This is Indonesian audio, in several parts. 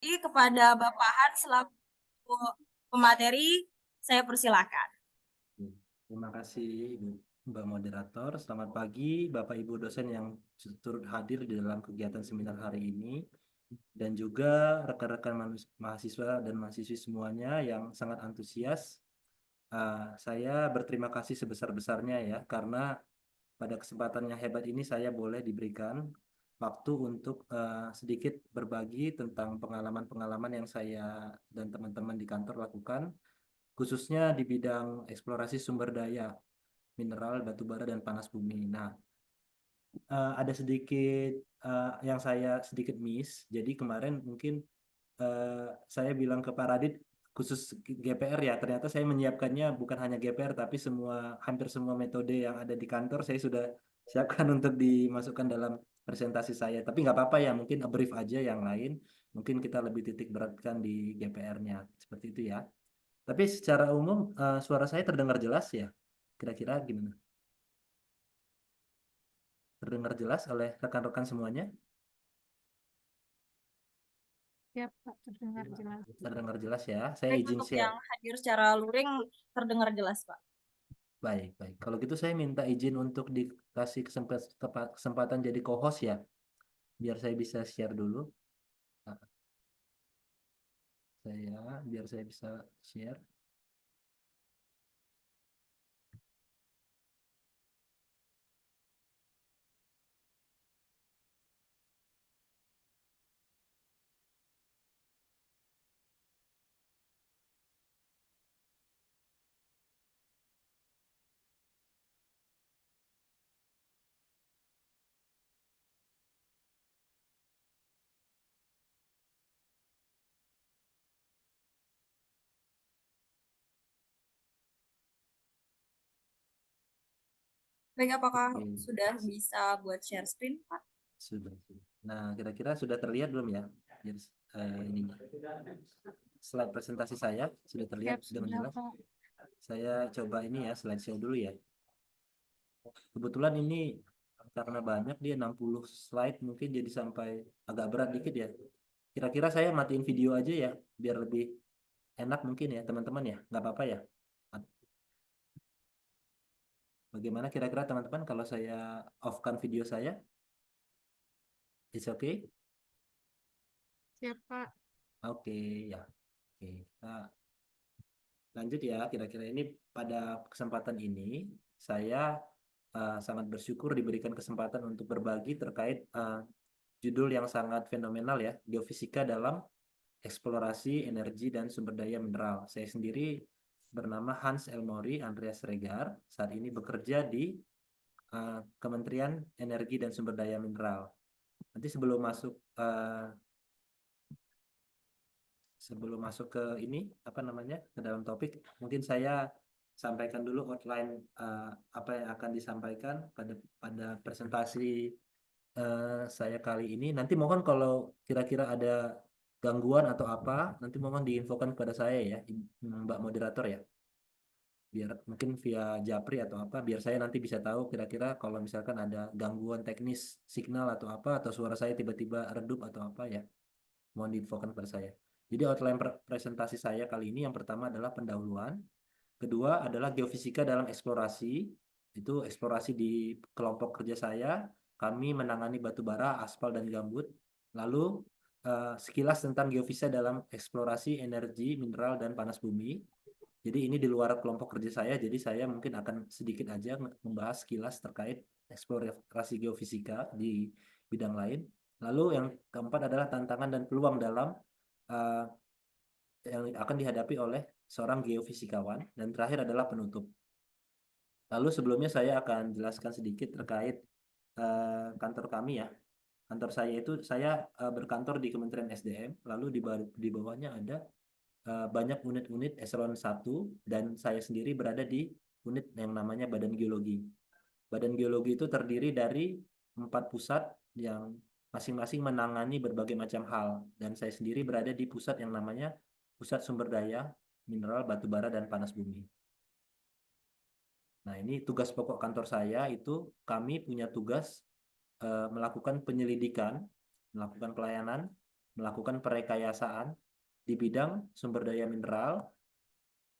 kepada Bapak Han selaku pemateri, saya persilakan. Terima kasih Ibu Mbak Moderator. Selamat pagi Bapak Ibu dosen yang turut hadir di dalam kegiatan seminar hari ini dan juga rekan-rekan mahasiswa dan mahasiswi semuanya yang sangat antusias. Saya berterima kasih sebesar-besarnya ya karena pada kesempatan yang hebat ini saya boleh diberikan waktu untuk sedikit berbagi tentang pengalaman-pengalaman yang saya dan teman-teman di kantor lakukan khususnya di bidang eksplorasi sumber daya mineral, batu bara, dan panas bumi. Nah, ada sedikit yang saya sedikit miss. Jadi kemarin mungkin saya bilang ke Pak Radit khusus GPR ya, ternyata saya menyiapkannya bukan hanya GPR tapi hampir semua metode yang ada di kantor saya sudah siapkan untuk dimasukkan dalam presentasi saya. Tapi nggak apa-apa ya, mungkin brief aja yang lain. Mungkin kita lebih titik beratkan di GPR-nya. Seperti itu ya. Tapi secara umum suara saya terdengar jelas ya? Kira-kira gimana? Terdengar jelas oleh rekan-rekan semuanya? Ya, Pak, terdengar jelas. Terdengar jelas ya. Saya Baik, izin untuk share. yang hadir secara luring terdengar jelas, Pak. Baik, baik. Kalau gitu saya minta izin untuk dikasih kesempatan jadi co-host ya, biar saya bisa share dulu. Nah, biar saya bisa share. Baik, apakah Oke, sudah bisa buat share screen, Pak? sudah. Sudah. Nah, kira-kira sudah terlihat belum ya? Jadi, ininya. Slide presentasi saya sudah terlihat Siap, dengan sudah, jelas. Pak. Saya coba ini ya, slideshow dulu ya. Kebetulan ini karena banyak dia 60 slide mungkin jadi sampai agak berat dikit ya. Kira-kira saya matiin video aja ya biar lebih enak mungkin ya teman-teman ya. Nggak apa-apa ya. Bagaimana kira-kira teman-teman kalau saya off-kan video saya? It's okay? Siap, Pak. Oke ya. Oke. Nah, lanjut ya. Kira-kira ini pada kesempatan ini saya sangat bersyukur diberikan kesempatan untuk berbagi terkait judul yang sangat fenomenal ya, geofisika dalam eksplorasi energi dan sumber daya mineral. Saya sendiri bernama Hans Elmori Andreas Regar, saat ini bekerja di Kementerian Energi dan Sumber Daya Mineral. Nanti sebelum masuk ke ini apa namanya ke dalam topik, mungkin saya sampaikan dulu outline apa yang akan disampaikan pada pada presentasi saya kali ini. Nanti mohon kalau kira-kira ada gangguan atau apa, nanti mohon diinfokan kepada saya ya, Mbak Moderator ya. Biar mungkin via Japri atau apa, biar saya nanti bisa tahu kira-kira kalau misalkan ada gangguan teknis signal atau apa, atau suara saya tiba-tiba redup atau apa ya, mohon diinfokan kepada saya. Jadi outline presentasi saya kali ini yang pertama adalah pendahuluan, kedua adalah geofisika dalam eksplorasi, itu eksplorasi di kelompok kerja saya, kami menangani batu bara, aspal, dan gambut. Lalu sekilas tentang geofisika dalam eksplorasi energi, mineral, dan panas bumi. Jadi ini di luar kelompok kerja saya, jadi saya mungkin akan sedikit aja membahas sekilas terkait eksplorasi geofisika di bidang lain. Lalu yang keempat adalah tantangan dan peluang dalam uh, yang akan dihadapi oleh seorang geofisikawan. Dan terakhir adalah penutup. Lalu sebelumnya saya akan jelaskan sedikit terkait kantor kami ya. Kantor saya itu saya berkantor di Kementerian SDM, lalu di bawahnya ada banyak unit-unit eselon 1 dan saya sendiri berada di unit yang namanya Badan Geologi. Badan Geologi itu terdiri dari 4 pusat yang masing-masing menangani berbagai macam hal dan saya sendiri berada di pusat yang namanya Pusat Sumber Daya Mineral Batu Bara dan Panas Bumi. Nah, ini tugas pokok kantor saya itu kami punya tugas melakukan penyelidikan, melakukan pelayanan melakukan perekayasaan di bidang sumber daya mineral,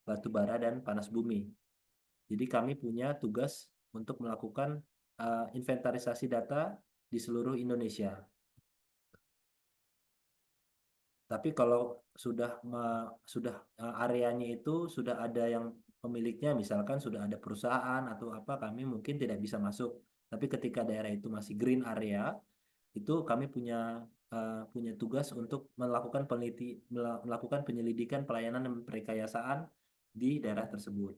batu bara, dan panas bumi. Jadi kami punya tugas untuk melakukan inventarisasi data di seluruh Indonesia. Tapi kalau areanya itu sudah ada yang pemiliknya, misalkan sudah ada perusahaan atau apa, kami mungkin tidak bisa masuk. Tapi ketika daerah itu masih green area, itu kami punya tugas untuk melakukan penyelidikan, pelayanan, dan perekayasaan di daerah tersebut.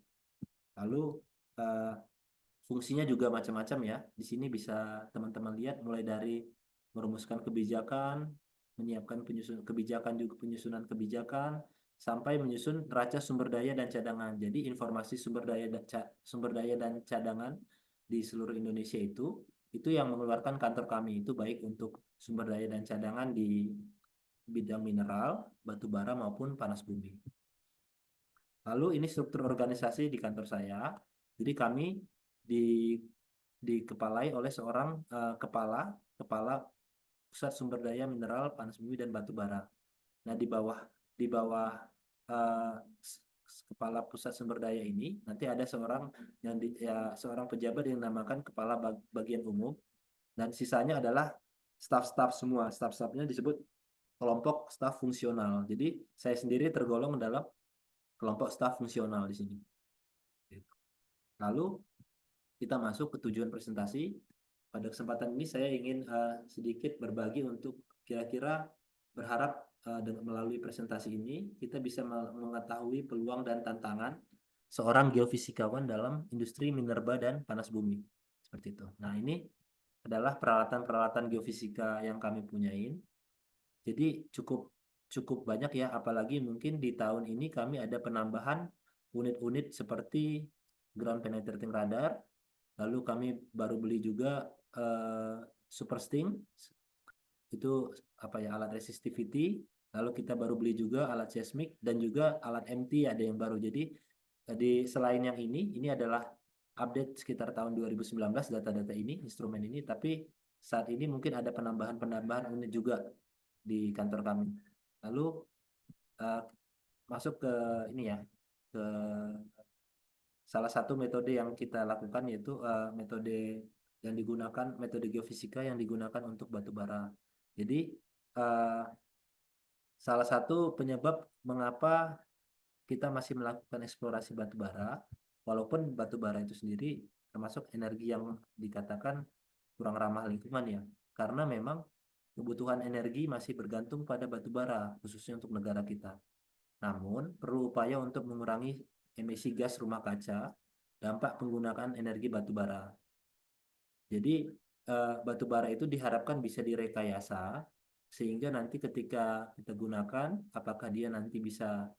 Lalu fungsinya juga macam-macam ya. Di sini bisa teman-teman lihat mulai dari merumuskan kebijakan, menyiapkan penyusunan kebijakan, sampai menyusun neraca sumber daya dan cadangan. Jadi informasi sumber daya dan cadangan di seluruh Indonesia itu yang mengeluarkan kantor kami, itu baik untuk sumber daya dan cadangan di bidang mineral, batu bara, maupun panas bumi. Lalu ini struktur organisasi di kantor saya. Jadi kami dikepalai oleh seorang kepala pusat sumber daya mineral, panas bumi, dan batu bara. Nah, di bawah eh, kepala pusat sumber daya ini nanti ada seorang seorang pejabat yang dinamakan kepala bagian umum, dan sisanya adalah staf-staf semua. Staf-stafnya disebut kelompok staf fungsional. Jadi saya sendiri tergolong dalam kelompok staf fungsional di sini. Lalu kita masuk ke tujuan presentasi. Pada kesempatan ini saya ingin sedikit berbagi untuk kira-kira berharap melalui presentasi ini kita bisa mengetahui peluang dan tantangan seorang geofisikawan dalam industri minerba dan panas bumi. Seperti itu. Nah, ini adalah peralatan-peralatan geofisika yang kami punyain. Jadi cukup banyak ya, apalagi mungkin di tahun ini kami ada penambahan unit-unit seperti ground penetrating radar. Lalu kami baru beli juga Super Sting, itu alat resistivity. Lalu kita baru beli juga alat seismik dan juga alat MT, ada yang baru. Jadi selain yang ini adalah update sekitar tahun 2019 data-data ini, instrumen ini. Tapi saat ini mungkin ada penambahan unit juga di kantor kami. Lalu masuk ke ini ya, ke salah satu metode yang kita lakukan, yaitu metode geofisika yang digunakan untuk batu bara. Jadi salah satu penyebab mengapa kita masih melakukan eksplorasi batu bara, walaupun batu bara itu sendiri termasuk energi yang dikatakan kurang ramah lingkungan ya, karena memang kebutuhan energi masih bergantung pada batu bara, khususnya untuk negara kita. Namun, perlu upaya untuk mengurangi emisi gas rumah kaca dampak penggunaan energi batu bara. Jadi, batu bara itu diharapkan bisa direkayasa, sehingga nanti ketika kita gunakan, apakah dia nanti bisa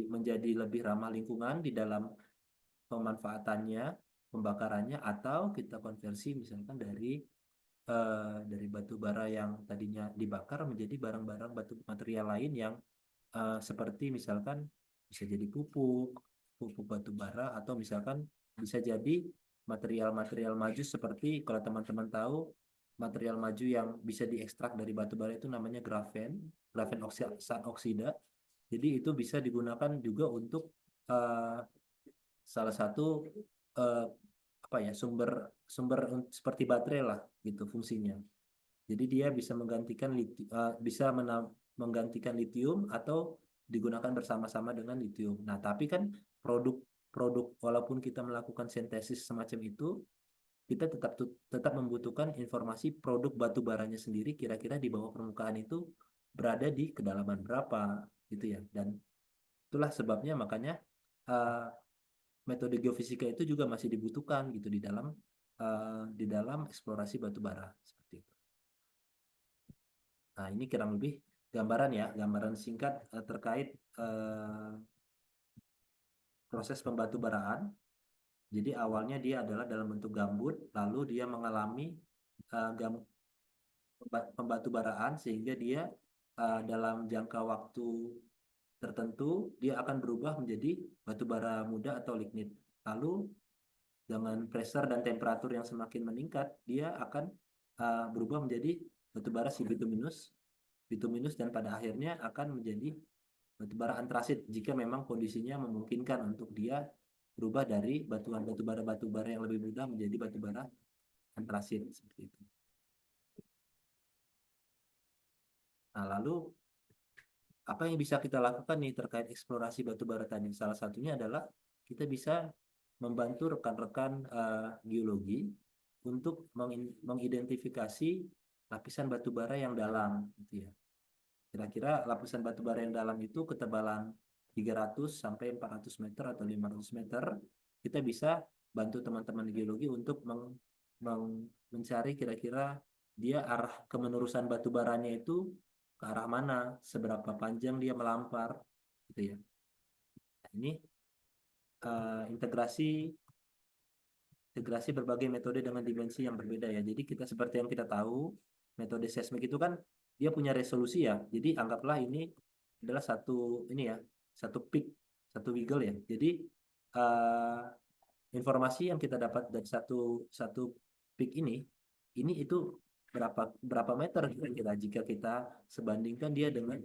menjadi lebih ramah lingkungan di dalam pemanfaatannya, pembakarannya, atau kita konversi misalkan dari batu bara yang tadinya dibakar menjadi barang-barang material lain yang seperti misalkan bisa jadi pupuk batu bara, atau misalkan bisa jadi material-material maju seperti, kalau teman-teman tahu, material maju yang bisa diekstrak dari batu bara itu namanya grafen oksida. Jadi itu bisa digunakan juga untuk salah satu sumber seperti baterai lah gitu fungsinya. Jadi dia bisa menggantikan litium atau digunakan bersama-sama dengan litium. Nah, tapi kan produk walaupun kita melakukan sintesis semacam itu, kita tetap membutuhkan informasi produk batu baranya sendiri, kira-kira di bawah permukaan itu berada di kedalaman berapa gitu ya. Dan itulah sebabnya makanya metode geofisika itu juga masih dibutuhkan gitu di dalam eksplorasi batu bara seperti itu. Nah, ini kurang lebih gambaran singkat terkait proses pembatu baraan. Jadi awalnya dia adalah dalam bentuk gambut, lalu dia mengalami pembatu baraan, sehingga dia dalam jangka waktu tertentu dia akan berubah menjadi batu bara muda atau lignit. Lalu dengan pressure dan temperatur yang semakin meningkat, dia akan berubah menjadi batubara si bituminus dan pada akhirnya akan menjadi batubara antrasit jika memang kondisinya memungkinkan untuk dia berubah dari batubara yang lebih mudah menjadi batubara antrasit seperti itu. Nah, lalu apa yang bisa kita lakukan nih terkait eksplorasi batubara tadi? Salah satunya adalah kita bisa membantu rekan-rekan geologi untuk mengidentifikasi lapisan batubara yang dalam, gitu ya. Kira-kira lapisan batubara yang dalam itu ketebalan 300 sampai 400 meter atau 500 meter. Kita bisa bantu teman-teman geologi untuk mencari kira-kira dia arah kemenerusan batubaranya itu ke arah mana, seberapa panjang dia melampar, gitu ya. Nah, ini integrasi berbagai metode dengan dimensi yang berbeda ya. Jadi kita seperti yang kita tahu, metode seismik itu kan dia punya resolusi ya. Jadi anggaplah ini adalah satu peak, satu wiggle ya. Jadi informasi yang kita dapat dari satu peak ini itu berapa meter kira-kira jika kita sebandingkan dia dengan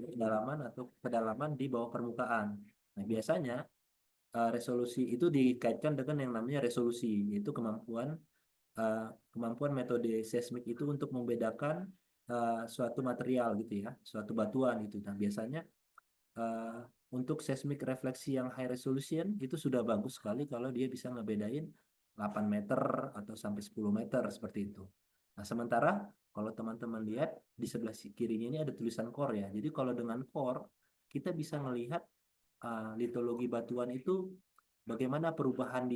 kedalaman di bawah permukaan. Nah, biasanya resolusi itu dikaitkan dengan yang namanya resolusi, yaitu kemampuan metode seismik itu untuk membedakan suatu material gitu ya, suatu batuan itu. Nah, biasanya untuk seismik refleksi yang high resolution itu sudah bagus sekali kalau dia bisa ngebedain 8 meter atau sampai 10 meter seperti itu. Nah, sementara kalau teman-teman lihat di sebelah kirinya ini ada tulisan core ya. Jadi kalau dengan core kita bisa melihat litologi batuan itu bagaimana perubahan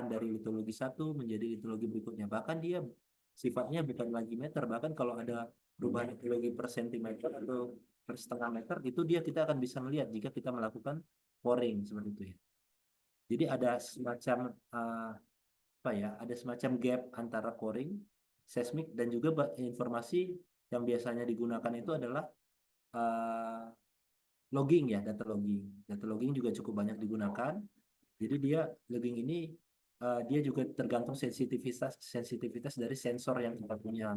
dari litologi satu menjadi litologi berikutnya. Bahkan dia sifatnya bukan lagi meter, bahkan kalau ada perubahan litologi per sentimeter atau per setengah meter itu kita akan bisa melihat jika kita melakukan coring seperti itu ya. Jadi ada semacam ada semacam gap antara coring, seismik dan juga informasi yang biasanya digunakan itu adalah logging ya, data logging. Data logging juga cukup banyak digunakan. Jadi logging ini dia juga tergantung sensitivitas dari sensor yang kita punya.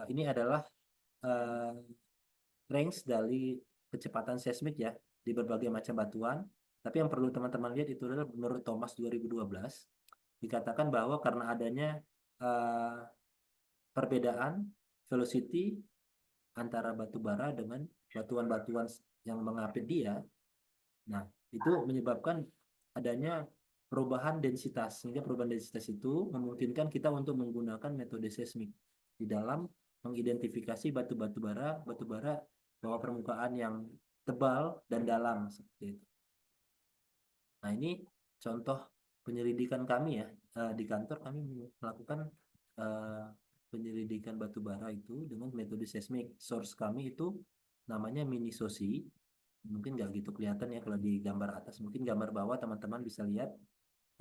Ini adalah range dari kecepatan seismik ya di berbagai macam batuan. Tapi yang perlu teman-teman lihat itu adalah menurut Thomas 2012 dikatakan bahwa karena adanya perbedaan velocity antara batu bara dengan batuan-batuan yang mengapit dia, nah itu menyebabkan adanya perubahan densitas. Sehingga perubahan densitas itu memungkinkan kita untuk menggunakan metode seismik di dalam mengidentifikasi batu bara bawah permukaan yang tebal dan dalam seperti itu. Nah, ini contoh penyelidikan kami ya. Di kantor kami melakukan penyelidikan batu bara itu dengan metode seismik. Source kami itu namanya Minisosi. Mungkin nggak gitu kelihatan ya kalau di gambar atas. Mungkin gambar bawah teman-teman bisa lihat.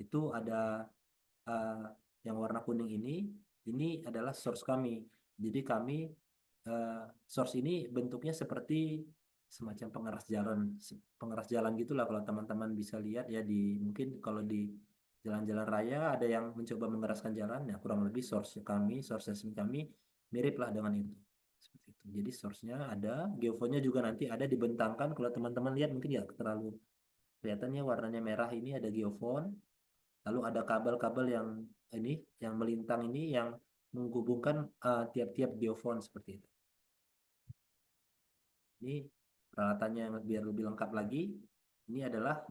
Itu ada yang warna kuning ini adalah source kami. Jadi kami source ini bentuknya seperti semacam pengeras jalan gitulah kalau teman-teman bisa lihat ya mungkin kalau di jalan-jalan raya ada yang mencoba mengeraskan jalan ya kurang lebih source seismik kami mirip lah dengan itu seperti itu. Jadi source-nya ada, geofonnya juga nanti ada dibentangkan. Kalau teman-teman lihat mungkin ya terlalu kelihatannya warnanya merah, ini ada geofon. Lalu ada kabel-kabel yang melintang ini yang menghubungkan tiap-tiap geofon seperti itu. Ini peralatannya biar lebih lengkap lagi. Ini adalah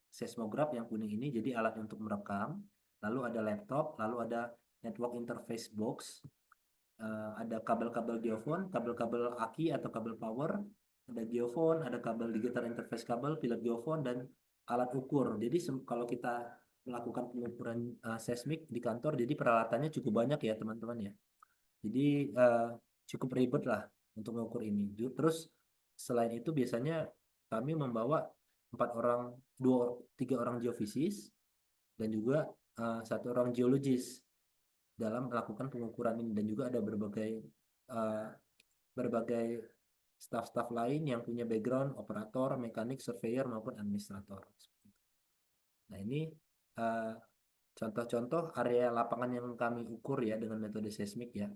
seismograf yang kuning ini, jadi alat untuk merekam. Lalu ada laptop, lalu ada network interface box, ada kabel-kabel geofon, kabel-kabel aki atau kabel power, ada geofon, ada kabel digital interface kabel, pilot geofon, dan alat ukur. Jadi kalau kita melakukan pengukuran seismik di kantor, jadi peralatannya cukup banyak ya teman-teman ya. Jadi cukup ribet lah untuk mengukur ini. Terus selain itu biasanya kami membawa 3 orang geofisis dan juga 1 orang geologis dalam melakukan pengukuran ini, dan juga ada berbagai staf-staf lain yang punya background operator, mekanik, surveyor maupun administrator. Nah, ini contoh-contoh area lapangan yang kami ukur ya dengan metode seismik ya.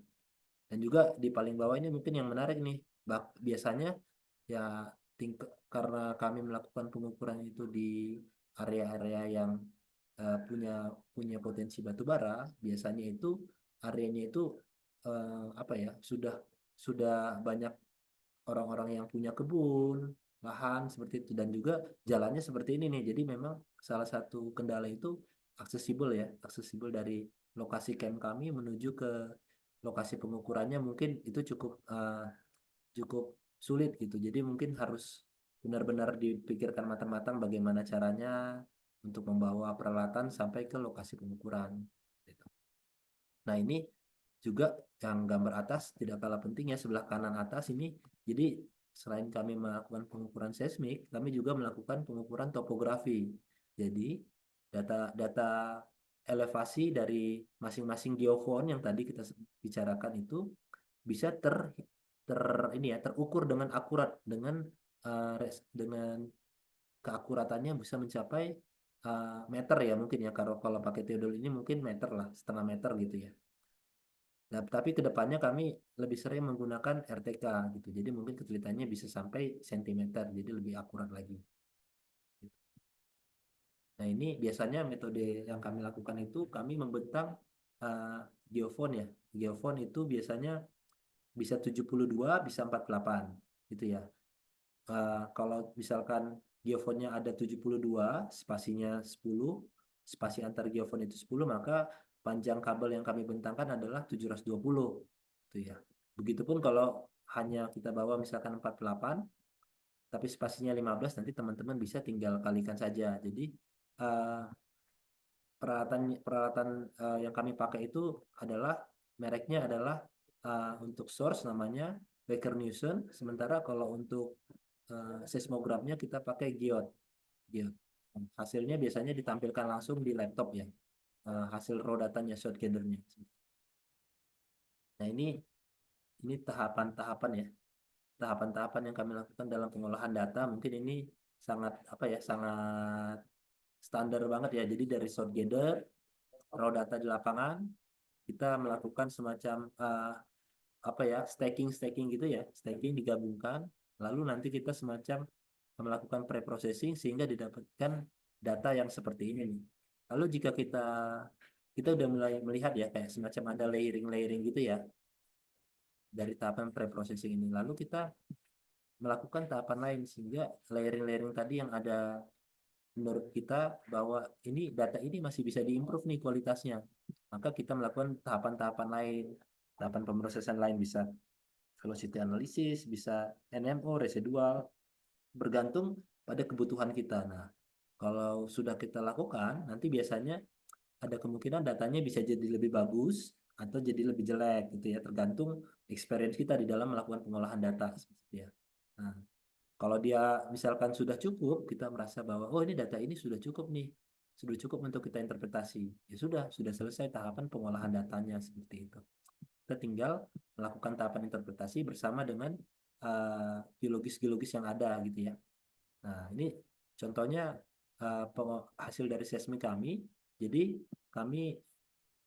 Dan juga di paling bawah ini mungkin yang menarik nih, biasanya ya karena kami melakukan pengukuran itu di area-area yang punya punya potensi batu bara, biasanya itu areanya itu apa ya sudah banyak orang-orang yang punya kebun, lahan seperti itu dan juga jalannya seperti ini nih. Jadi memang salah satu kendala itu aksesibel dari lokasi camp kami menuju ke lokasi pengukurannya mungkin itu cukup sulit gitu. Jadi mungkin harus benar-benar dipikirkan matang-matang bagaimana caranya untuk membawa peralatan sampai ke lokasi pengukuran. Gitu. Nah ini juga yang gambar atas tidak kalah penting ya, sebelah kanan atas ini. Jadi selain kami melakukan pengukuran seismik, kami juga melakukan pengukuran topografi. Jadi data elevasi dari masing-masing geofon yang tadi kita bicarakan itu bisa ini ya terukur dengan akurat dengan keakuratannya bisa mencapai meter ya mungkin ya, kalau pakai teodol ini mungkin meter lah, setengah meter gitu ya. Nah, tapi kedepannya kami lebih sering menggunakan RTK gitu. Jadi mungkin ketelitaannya bisa sampai sentimeter, jadi lebih akurat lagi. Nah, ini biasanya metode yang kami lakukan itu kami membentang uh, geofon ya. Geofon itu biasanya bisa 72, bisa 48 gitu ya. Kalau misalkan geofonnya ada 72, spasinya 10, spasi antar geofon itu 10, maka panjang kabel yang kami bentangkan adalah 720 gitu ya. Begitupun kalau hanya kita bawa misalkan 48 tapi spasinya 15, nanti teman-teman bisa tinggal kalikan saja. Jadi uh, peralatan peralatan yang kami pakai itu adalah mereknya adalah untuk source namanya Baker Newson, sementara kalau untuk seismografnya kita pakai Geode. Geode. Hasilnya biasanya ditampilkan langsung di laptop ya, hasil raw datanya, shot gathernya. Nah ini tahapan-tahapan ya, tahapan-tahapan yang kami lakukan dalam pengolahan data. Mungkin ini sangat apa ya, sangat standar banget ya. Jadi dari shot gather, raw data di lapangan, kita melakukan semacam apa ya, stacking gitu ya, stacking digabungkan, lalu nanti kita semacam melakukan pre-processing sehingga didapatkan data yang seperti ini nih. Lalu jika kita udah mulai melihat ya kayak semacam ada layering gitu ya dari tahapan pre-processing ini, lalu kita melakukan tahapan lain sehingga layering tadi yang ada menurut kita bahwa ini data ini masih bisa diimprove nih kualitasnya, maka kita melakukan tahapan-tahapan lain, tahapan pemrosesan lain, bisa velocity analysis, bisa NMO, residual, bergantung pada kebutuhan kita. Nah, kalau sudah kita lakukan, nanti biasanya ada kemungkinan datanya bisa jadi lebih bagus atau jadi lebih jelek gitu ya, tergantung experience kita di dalam melakukan pengolahan data seperti ya. Nah, kalau dia misalkan sudah cukup, kita merasa bahwa oh ini data ini sudah cukup nih, sudah cukup untuk kita interpretasi. Ya sudah selesai tahapan pengolahan datanya seperti itu. Kita tinggal melakukan tahapan interpretasi bersama dengan geologis-geologis yang ada gitu ya. Nah, ini contohnya hasil dari seismik kami. Jadi kami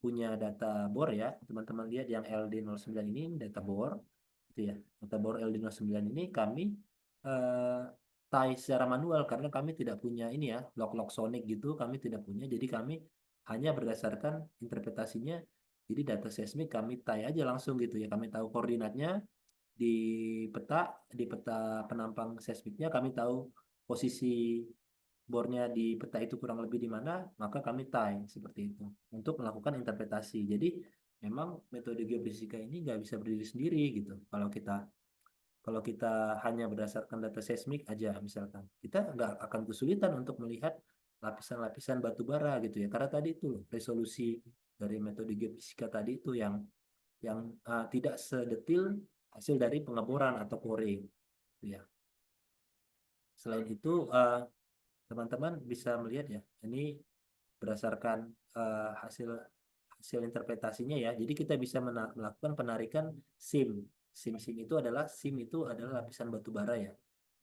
punya data bor ya, teman-teman lihat yang LD09 ini data bor gitu ya. Data bor LD09 ini kami eh, tie secara manual karena kami tidak punya ini ya, log-log sonic gitu, kami tidak punya. Jadi kami hanya berdasarkan interpretasinya. Jadi data seismik kami tie aja langsung gitu ya. Kami tahu koordinatnya di peta penampang seismiknya, kami tahu posisi bornya di peta itu kurang lebih di mana, maka kami tie seperti itu untuk melakukan interpretasi. Jadi memang metode geofisika ini nggak bisa berdiri sendiri gitu. Kalau kita hanya berdasarkan data seismik aja misalkan, kita nggak akan kesulitan untuk melihat lapisan-lapisan batu bara gitu ya. Karena tadi itu loh, resolusi dari metode geofisika tadi itu yang tidak sedetil hasil dari pengeboran atau coring gitu ya. Selain itu teman-teman bisa melihat ya, ini berdasarkan hasil hasil interpretasinya ya. Jadi kita bisa melakukan penarikan SIM. SIM itu adalah lapisan batu bara ya.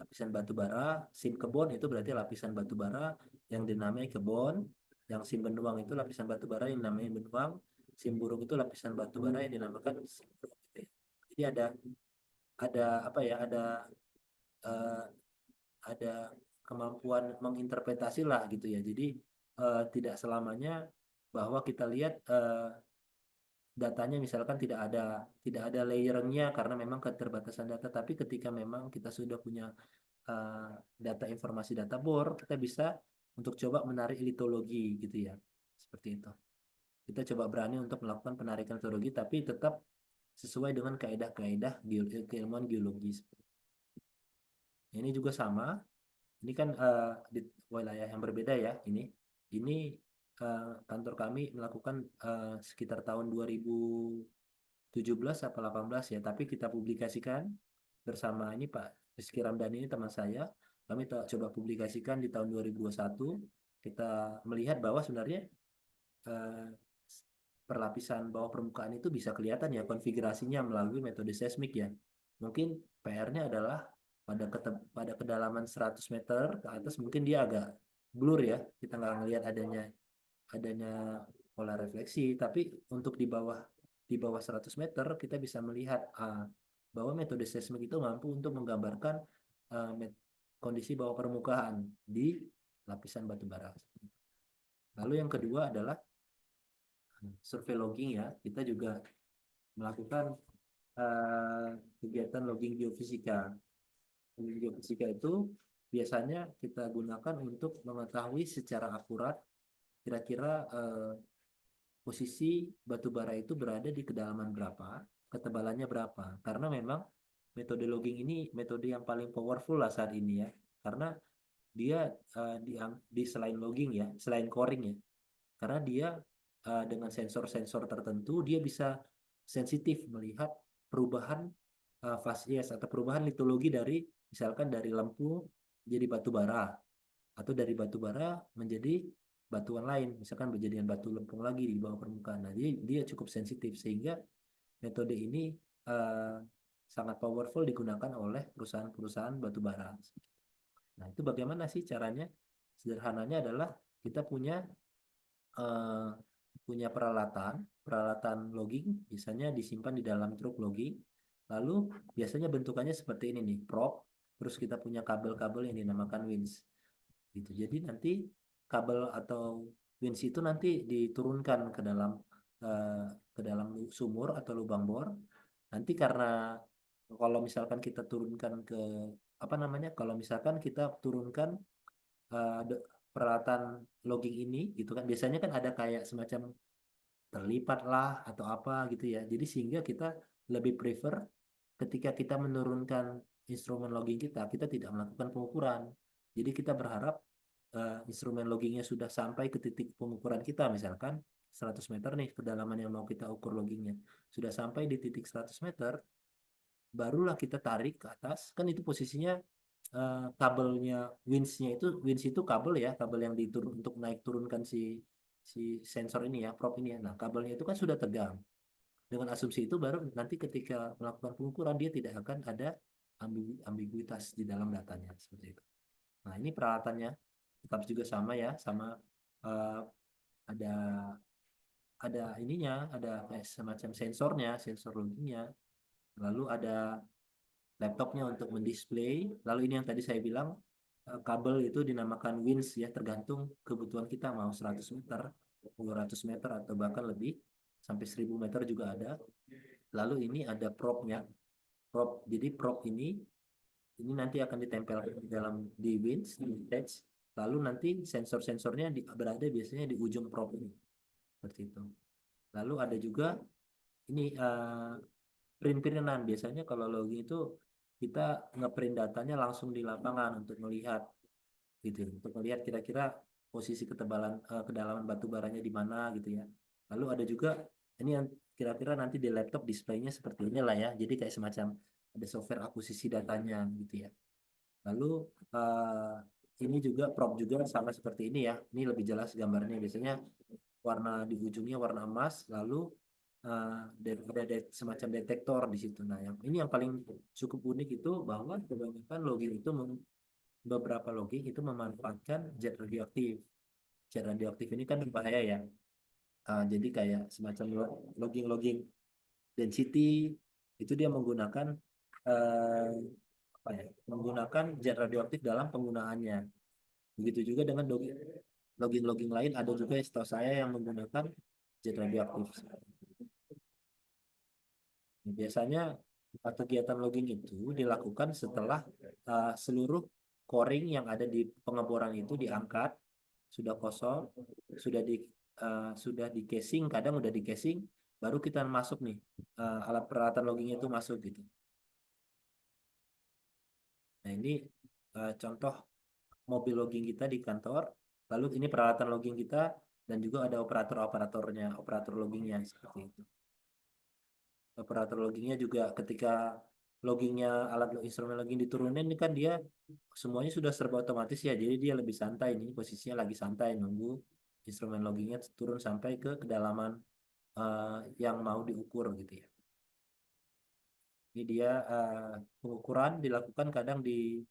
Lapisan batu bara, SIM kebon itu berarti lapisan batu bara yang dinamai kebon. Yang sim benuang itu lapisan batu bara yang namanya benuang, sim burung itu lapisan batu bara yang dinamakan sim burung gitu ya. Jadi ada apa ya, eh, ada kemampuan menginterpretasi lah gitu ya. Jadi tidak selamanya bahwa kita lihat datanya misalkan tidak ada layernya karena memang keterbatasan data, tapi ketika memang kita sudah punya data informasi data bor, kita bisa untuk coba menarik litologi gitu ya. Seperti itu. Kita coba berani untuk melakukan penarikan litologi tapi tetap sesuai dengan kaedah-kaedah keilmuan geologi. Ini juga sama. Ini kan di wilayah yang berbeda ya. Ini kantor kami melakukan sekitar tahun 2017 atau 18 ya. Tapi kita publikasikan bersama ini Pak Rizky Ramdhani, ini teman saya. Kami coba publikasikan di tahun 2021. Kita melihat bahwa sebenarnya eh, perlapisan bawah permukaan itu bisa kelihatan ya konfigurasinya melalui metode seismik ya. Mungkin PR-nya adalah pada kedalaman 100 meter ke atas mungkin dia agak blur ya. Kita nggak ngelihat adanya pola refleksi, tapi untuk di bawah 100 meter kita bisa melihat bahwa metode seismik itu mampu untuk menggambarkan ah, met- kondisi bawah permukaan di lapisan batu bara. Lalu yang kedua adalah survei logging ya. Kita juga melakukan eh, kegiatan logging geofisika. Logging geofisika itu biasanya kita gunakan untuk mengetahui secara akurat kira-kira posisi batu bara itu berada di kedalaman berapa, ketebalannya berapa. Karena memang metode logging ini metode yang paling powerful lah saat ini ya. Karena dia di selain logging ya, selain coring ya. Karena dia dengan sensor-sensor tertentu dia bisa sensitif melihat perubahan fasies atau perubahan litologi dari misalkan dari lempu jadi batu bara atau dari batu bara menjadi batuan lain, misalkan berjadian batu lempung lagi di bawah permukaan. Nah, dia cukup sensitif sehingga metode ini uh, sangat powerful digunakan oleh perusahaan-perusahaan batu bara. Nah, itu bagaimana sih caranya? Sederhananya adalah kita eh, punya peralatan logging, biasanya disimpan di dalam truk logging. Lalu biasanya bentukannya seperti ini nih, prop. Terus kita punya kabel-kabel yang dinamakan winch. Gitu. Jadi nanti kabel atau winch itu nanti diturunkan eh, ke dalam sumur atau lubang bor. Nanti karena kalau misalkan kita turunkan ke apa namanya? Kalau misalkan kita turunkan peralatan logging ini gitu kan biasanya kan ada kayak semacam terlipat lah atau apa gitu ya. Jadi sehingga kita lebih prefer ketika kita menurunkan instrumen logging kita tidak melakukan pengukuran. Jadi kita berharap instrumen loggingnya sudah sampai ke titik pengukuran kita, misalkan 100 meter nih kedalaman yang mau kita ukur loggingnya. Sudah sampai di titik 100 meter, barulah kita tarik ke atas. Kan itu posisinya kabelnya, winch itu kabel ya, kabel yang diturun untuk naik turunkan si si sensor ini ya, prop ini ya. Nah, kabelnya itu kan sudah tegang. Dengan asumsi itu baru nanti ketika melakukan pengukuran dia tidak akan ada ambiguitas di dalam datanya seperti itu. Nah, ini peralatannya tetap juga sama ya, sama eh, ada ada kayak semacam sensornya, sensor loginya. Lalu ada laptopnya untuk mendisplay. Lalu ini yang tadi saya bilang kabel itu dinamakan winch ya, tergantung kebutuhan kita mau 100 meter, 200 meter atau bahkan lebih sampai 1000 meter juga ada. Lalu ini ada propnya. Jadi prop ini nanti akan ditempelkan di dalam di winch, di attach. Lalu nanti sensor-sensornya berada biasanya di ujung prop ini. Seperti itu. Lalu ada juga ini print-printan. Biasanya kalau logging itu kita ngeprint datanya langsung di lapangan untuk melihat gitu, untuk melihat kira-kira posisi kedalaman batu baranya di mana gitu ya. Lalu ada juga ini yang kira-kira nanti di laptop displaynya seperti ini lah ya. Jadi kayak semacam ada software akuisisi datanya gitu ya. Lalu eh, ini juga prop juga sama seperti ini ya. Ini lebih jelas gambarnya. Biasanya warna di ujungnya warna emas, lalu semacam detektor di situ. Nah, ini yang paling cukup unik itu bahwa kebanyakan logging itu beberapa logging itu memanfaatkan jet radioaktif. zat radioaktif ini kan berbahaya ya. Jadi kayak semacam logging density itu dia menggunakan eh, apa ya? Menggunakan zat radioaktif dalam penggunaannya. Begitu juga dengan logging lain ada juga setahu saya yang menggunakan zat radioaktif. Biasanya kegiatan logging itu dilakukan setelah seluruh coring yang ada di pengeboran itu diangkat, sudah kosong, sudah di casing, kadang udah di casing, baru kita masuk nih alat peralatan logging itu masuk gitu. Nah ini contoh mobil logging kita di kantor, lalu ini peralatan logging kita dan juga ada operator-operatornya, operator loggingnya seperti itu. Operator loggingnya juga ketika loggingnya instrumen logging diturunin ini kan dia semuanya sudah serba otomatis ya, jadi dia lebih santai nih, posisinya lagi santai nunggu instrumen loggingnya turun sampai ke kedalaman yang mau diukur gitu ya. Ini dia pengukuran dilakukan kadang di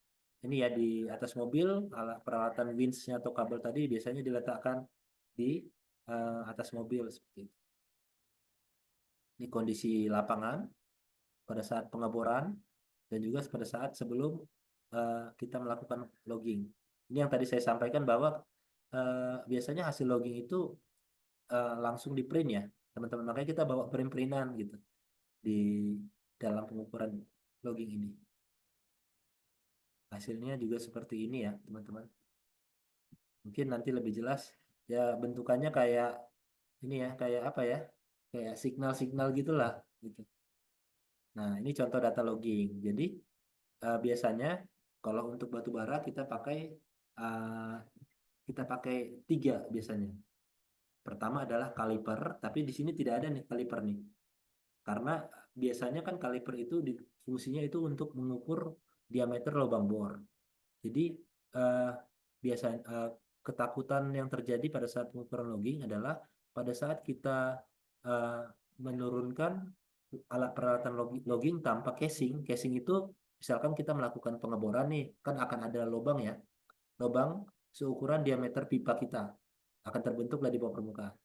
ini ya di atas mobil, alat peralatan winch-nya atau kabel tadi biasanya diletakkan di atas mobil seperti itu. Ini kondisi lapangan pada saat pengeboran dan juga pada saat sebelum kita melakukan logging. Ini yang tadi saya sampaikan bahwa biasanya hasil logging itu langsung di print ya, teman-teman. Makanya kita bawa print-printan gitu di dalam pengukuran logging ini. Hasilnya juga seperti ini ya, teman-teman. Mungkin nanti lebih jelas ya bentukannya kayak ini ya, kayak apa ya? Kayak signal-signal gitulah gitu. Nah, ini contoh data logging. Jadi biasanya kalau untuk batu bara uh, kita pakai 3 biasanya. Pertama adalah kaliper, tapi di sini tidak ada nih kaliper nih. Karena biasanya kan kaliper itu fungsinya itu untuk mengukur diameter lubang bor. Jadi uh, biasanya ketakutan yang terjadi pada saat pengukuran logging adalah pada saat kita uh, menurunkan alat peralatan logging tanpa casing. Casing itu misalkan kita melakukan pengeboran nih, kan akan ada lubang ya. Lubang seukuran diameter pipa kita akan terbentuklah di bawah permukaan.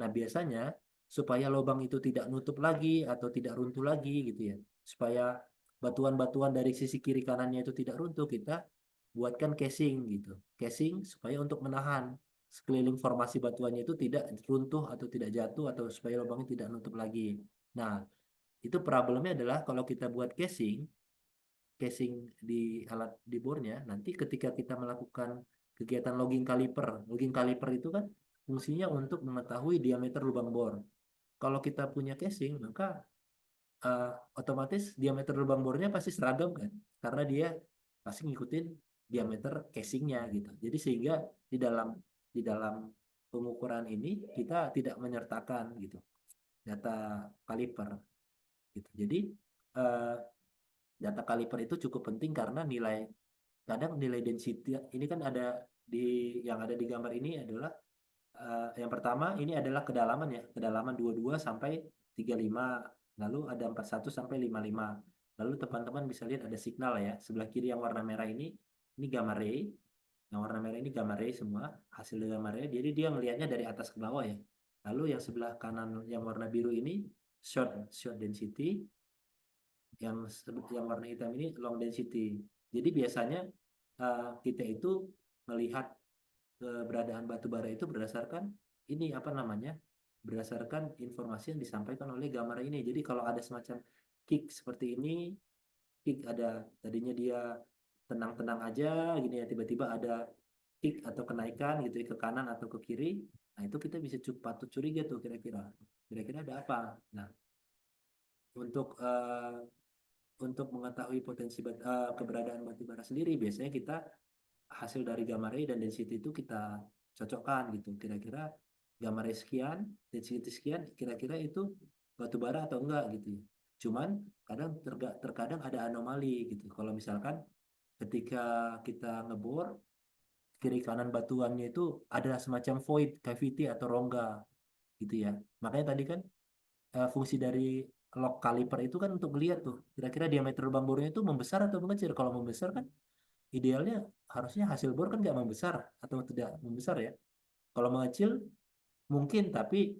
Nah, biasanya supaya lubang itu tidak nutup lagi atau tidak runtuh lagi gitu ya. Supaya batuan-batuan dari sisi kiri kanannya itu tidak runtuh, kita buatkan casing gitu. Casing supaya untuk menahan sekeliling formasi batuannya itu tidak runtuh atau tidak jatuh atau supaya lubangnya tidak nutup lagi. Nah, itu problemnya adalah kalau kita buat casing di alat di bornya, nanti ketika kita melakukan kegiatan logging kaliper itu kan fungsinya untuk mengetahui diameter lubang bor. Kalau kita punya casing, maka uh, otomatis diameter lubang bornya pasti seragam kan, karena dia pasti ngikutin diameter casingnya gitu. Jadi sehingga di dalam pengukuran ini kita tidak menyertakan gitu data kaliper gitu. Jadi uh, data kaliper itu cukup penting karena kadang nilai density ini kan ada yang ada di gambar ini adalah yang pertama ini adalah kedalaman 22 sampai 35, lalu ada 41 sampai 55. Lalu teman-teman bisa lihat ada signal ya, sebelah kiri yang warna merah ini gamma ray. Yang warna merah ini gamma ray semua, hasil gamma ray. Jadi dia melihatnya dari atas ke bawah ya. Lalu yang sebelah kanan yang warna biru ini short density, yang warna hitam ini long density. Jadi biasanya kita itu melihat keberadaan batu bara itu berdasarkan ini apa namanya? Berdasarkan informasi yang disampaikan oleh gambar ini. Jadi kalau ada semacam kick seperti ini, kick ada tadinya dia tenang-tenang aja gini ya, tiba-tiba ada kick atau kenaikan gitu ya, ke kanan atau ke kiri. Nah, itu kita bisa patut curiga tuh kira-kira. Kira-kira ada apa? Nah, untuk untuk mengetahui keberadaan batu bara sendiri biasanya kita hasil dari gamma ray dan density itu kita cocokkan gitu, kira-kira gamma ray sekian, density sekian, kira-kira itu batu bara atau enggak gitu ya. Cuman terkadang ada anomali gitu, kalau misalkan ketika kita ngebor kiri kanan batuannya itu ada semacam void cavity atau rongga gitu ya. Makanya tadi kan fungsi dari log caliper itu kan untuk melihat tuh kira-kira diameter lubang bornya itu membesar atau mengecil. Kalau membesar kan idealnya harusnya hasil bor kan nggak membesar atau tidak membesar ya. Kalau mengecil mungkin, tapi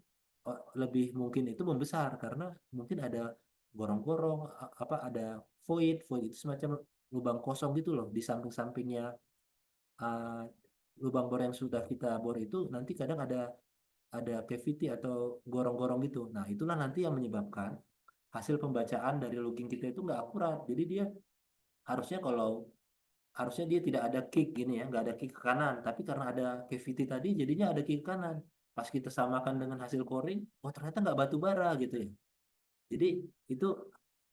lebih mungkin itu membesar karena mungkin ada gorong-gorong, apa ada void itu semacam lubang kosong gitu loh di samping-sampingnya uh, lubang bor yang sudah kita bor itu nanti kadang ada cavity atau gorong-gorong gitu. Nah, itulah nanti yang menyebabkan hasil pembacaan dari logging kita itu nggak akurat. Jadi dia harusnya kalau harusnya dia tidak ada kick gini ya, nggak ada kick ke kanan. Tapi karena ada cavity tadi, jadinya ada kick ke kanan. Pas kita samakan dengan hasil coring, oh ternyata nggak batu bara gitu ya. Jadi itu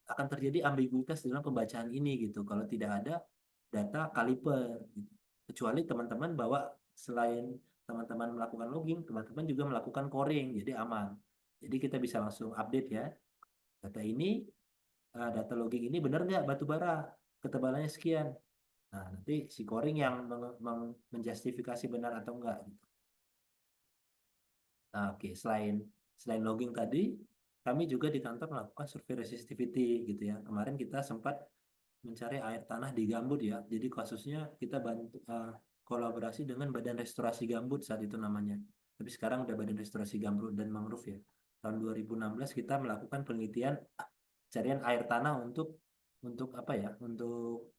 akan terjadi ambiguitas dalam pembacaan ini gitu. Kalau tidak ada data kaliper, gitu. Kecuali teman-teman bawa selain teman-teman melakukan logging, teman-teman juga melakukan coring, jadi aman. Jadi kita bisa langsung update ya. Data ini, data logging ini benar nggak batu bara, ketebalannya sekian. Nah, nanti si coring yang menjustifikasi benar atau enggak gitu. Nah, oke, selain logging tadi, kami juga di kantor melakukan survei resistivity gitu ya. Kemarin kita sempat mencari air tanah di gambut ya. Jadi kasusnya kita bantu kolaborasi dengan Badan Restorasi Gambut saat itu namanya. Tapi sekarang udah Badan Restorasi Gambut dan Mangrove ya. Tahun 2016 kita melakukan penelitian carian air tanah untuk apa ya? Untuk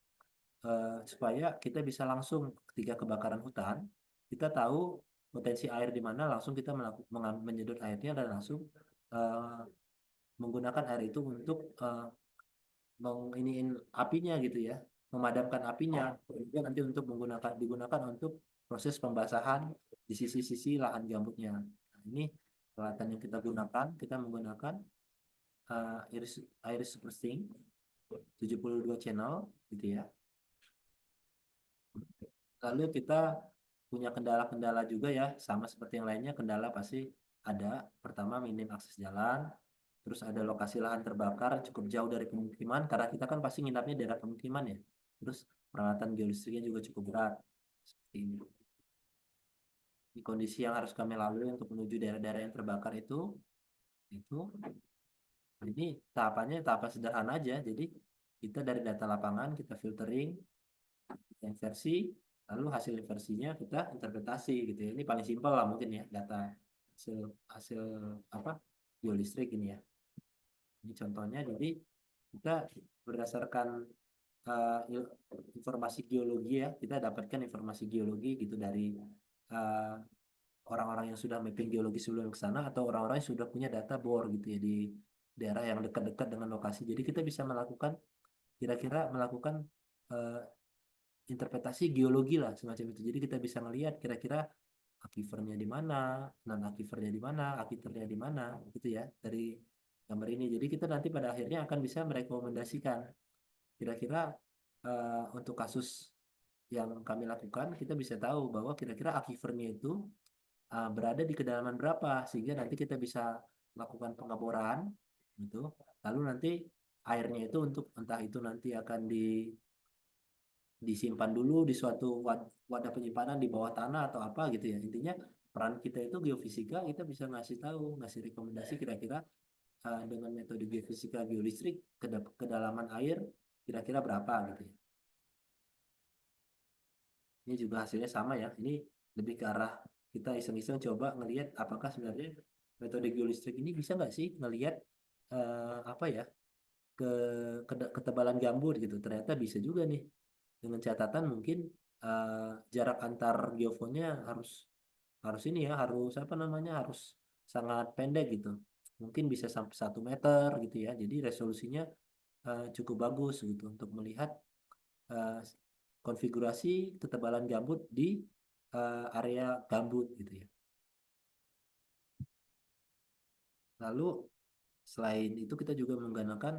supaya kita bisa langsung ketika kebakaran hutan, kita tahu potensi air di mana, langsung kita menyedot airnya dan langsung eh, menggunakan air itu untuk menginiin apinya gitu ya, memadamkan apinya. Kemudian nanti untuk digunakan untuk proses pembasahan di sisi-sisi lahan gambutnya. Nah, ini peralatan yang kita menggunakan Iris Supersting 72 channel gitu ya. Lalu kita punya kendala-kendala juga ya, sama seperti yang lainnya, kendala pasti ada. Pertama, minim akses jalan, terus ada lokasi lahan terbakar cukup jauh dari pemukiman, karena kita kan pasti nginapnya di daerah pemukiman ya. Terus peralatan geolistriknya juga cukup berat, seperti ini. Di kondisi yang harus kami lalui untuk menuju daerah-daerah yang terbakar itu ini tahapan sederhana aja. Jadi kita dari data lapangan, kita filtering, inversi, lalu hasil inversinya kita interpretasi gitu ya. Ini paling simpel lah mungkin ya, data hasil hasil apa geolistrik ini ya. Ini contohnya, jadi kita berdasarkan uh, informasi geologi ya, kita dapatkan informasi geologi gitu dari uh, orang-orang yang sudah mapping geologi sebelum ke sana atau orang-orang yang sudah punya data bor gitu ya di daerah yang dekat-dekat dengan lokasi. Jadi kita bisa kira-kira melakukan uh, interpretasi geologi lah semacam itu. Jadi kita bisa melihat kira-kira akifernya di mana, non akifernya di mana, akiternya di mana, gitu ya dari gambar ini. Jadi kita nanti pada akhirnya akan bisa merekomendasikan kira-kira untuk kasus yang kami lakukan, kita bisa tahu bahwa kira-kira akifernya itu berada di kedalaman berapa, sehingga nanti kita bisa lakukan pengeboran, gitu. Lalu nanti airnya itu untuk entah itu nanti akan disimpan dulu di suatu wadah penyimpanan di bawah tanah atau apa gitu ya. Intinya peran kita itu geofisika, kita bisa ngasih tahu, ngasih rekomendasi kira-kira dengan metode geofisika geolistrik kedalaman air kira-kira berapa gitu ya. Ini juga hasilnya sama ya. Ini lebih ke arah kita iseng-iseng coba ngelihat apakah sebenarnya metode geolistrik ini bisa nggak sih ngelihat apa ya ke, ketebalan gambut gitu. Ternyata bisa juga nih. Dengan catatan mungkin jarak antar geofonnya harus harus ini ya, harus apa namanya, harus sangat pendek gitu. Mungkin bisa sampai 1 meter gitu ya. Jadi resolusinya cukup bagus gitu untuk melihat eh, konfigurasi ketebalan gambut di area gambut gitu ya. Lalu selain itu kita juga menggunakan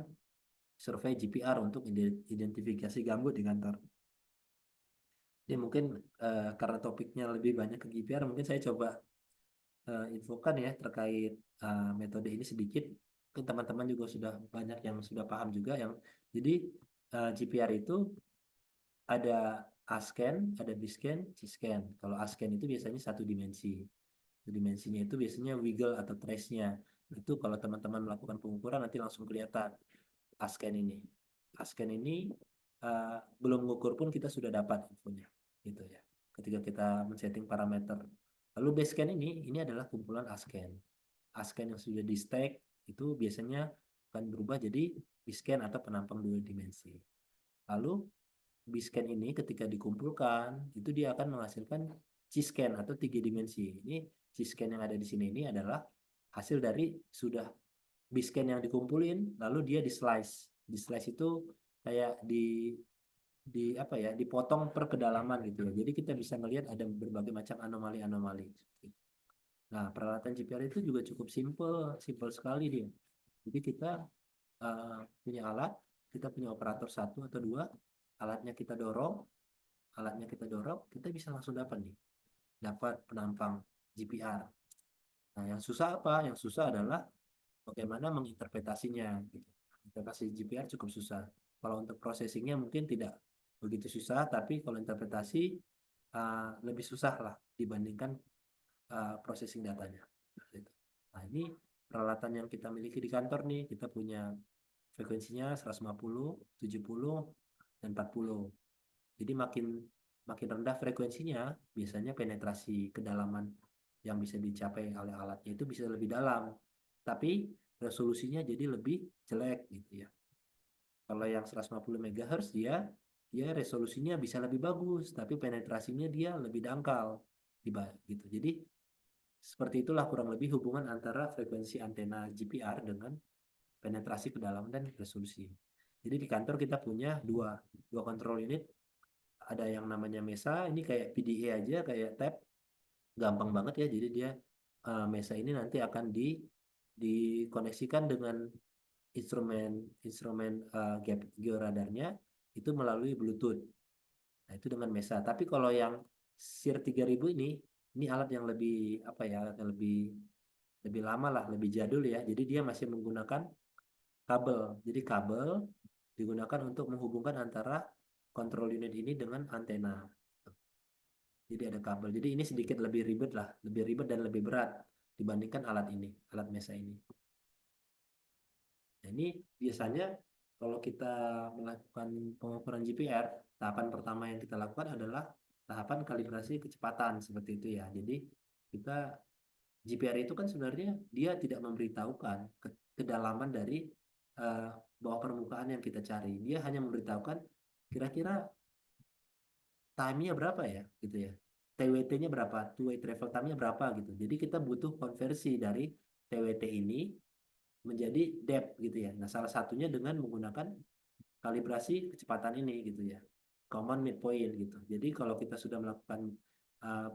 survei GPR untuk identifikasi gambut di kantor. Jadi mungkin karena topiknya lebih banyak ke GPR, mungkin saya coba infokan ya terkait metode ini sedikit. Mungkin teman-teman juga sudah banyak yang sudah paham juga yang jadi GPR itu ada A-scan, ada B-scan, C-scan. Kalau A-scan itu biasanya satu dimensi. Satu dimensinya itu biasanya wiggle atau trace-nya. Itu kalau teman-teman melakukan pengukuran nanti langsung kelihatan A-scan ini. A-scan ini belum mengukur pun kita sudah dapat infonya. Gitu ya. Ketika kita men-setting parameter Lalu basecamp ini adalah kumpulan asken. Asken yang sudah di stack itu biasanya akan berubah jadi biscan atau penampang dua dimensi. Lalu biscan ini ketika dikumpulkan itu dia akan menghasilkan C-scan atau tiga dimensi. Ini C-scan yang ada di sini ini adalah hasil dari sudah biscan yang dikumpulin lalu dia di slice. Di slice itu kayak di apa ya, dipotong per kedalaman gitu ya. Jadi kita bisa melihat ada berbagai macam anomali-anomali. Nah, peralatan GPR itu juga cukup simple sekali dia. Jadi kita punya alat, kita punya operator satu atau dua, alatnya kita dorong, kita bisa langsung dapat penampang GPR. Nah, yang susah apa? Yang susah adalah bagaimana menginterpretasinya. Gitu. Interpretasi GPR cukup susah. Kalau untuk processingnya mungkin tidak begitu susah, tapi kalau interpretasi lebih susah lah dibandingkan processing datanya. Gitu. Nah, ini peralatan yang kita miliki di kantor nih, kita punya frekuensinya 150, 70, dan 40. Jadi makin rendah frekuensinya, biasanya penetrasi kedalaman yang bisa dicapai oleh alatnya itu bisa lebih dalam. Tapi resolusinya jadi lebih jelek gitu ya. Kalau yang 150 MHz dia resolusinya bisa lebih bagus, tapi penetrasinya dia lebih dangkal gitu. Jadi seperti itulah kurang lebih hubungan antara frekuensi antena GPR dengan penetrasi kedalaman dan resolusi. Jadi di kantor kita punya dua control unit. Ada yang namanya MESA, ini kayak PDA aja, kayak tab, gampang banget ya. Jadi dia MESA ini nanti akan dikoneksikan dengan instrumen georadarnya itu melalui Bluetooth. Nah, itu dengan MESA. Tapi kalau yang SIR 3000 ini alat yang lebih apa ya, yang lebih lama lah, lebih jadul ya. Jadi dia masih menggunakan kabel. Jadi kabel digunakan untuk menghubungkan antara kontrol unit ini dengan antena. Jadi ada kabel. Jadi ini sedikit lebih ribet lah, lebih ribet dan lebih berat dibandingkan alat MESA ini. Nah, ini biasanya kalau kita melakukan pengukuran GPR, tahapan pertama yang kita lakukan adalah tahapan kalibrasi kecepatan seperti itu ya. Jadi kita GPR itu kan sebenarnya dia tidak memberitahukan kedalaman dari bawah permukaan yang kita cari. Dia hanya memberitahukan kira-kira time-nya berapa ya, gitu ya. TWT-nya berapa, two-way travel time-nya berapa gitu. Jadi kita butuh konversi dari TWT ini menjadi depth gitu ya. Nah, salah satunya dengan menggunakan kalibrasi kecepatan ini gitu ya. Common midpoint gitu. Jadi kalau kita sudah melakukan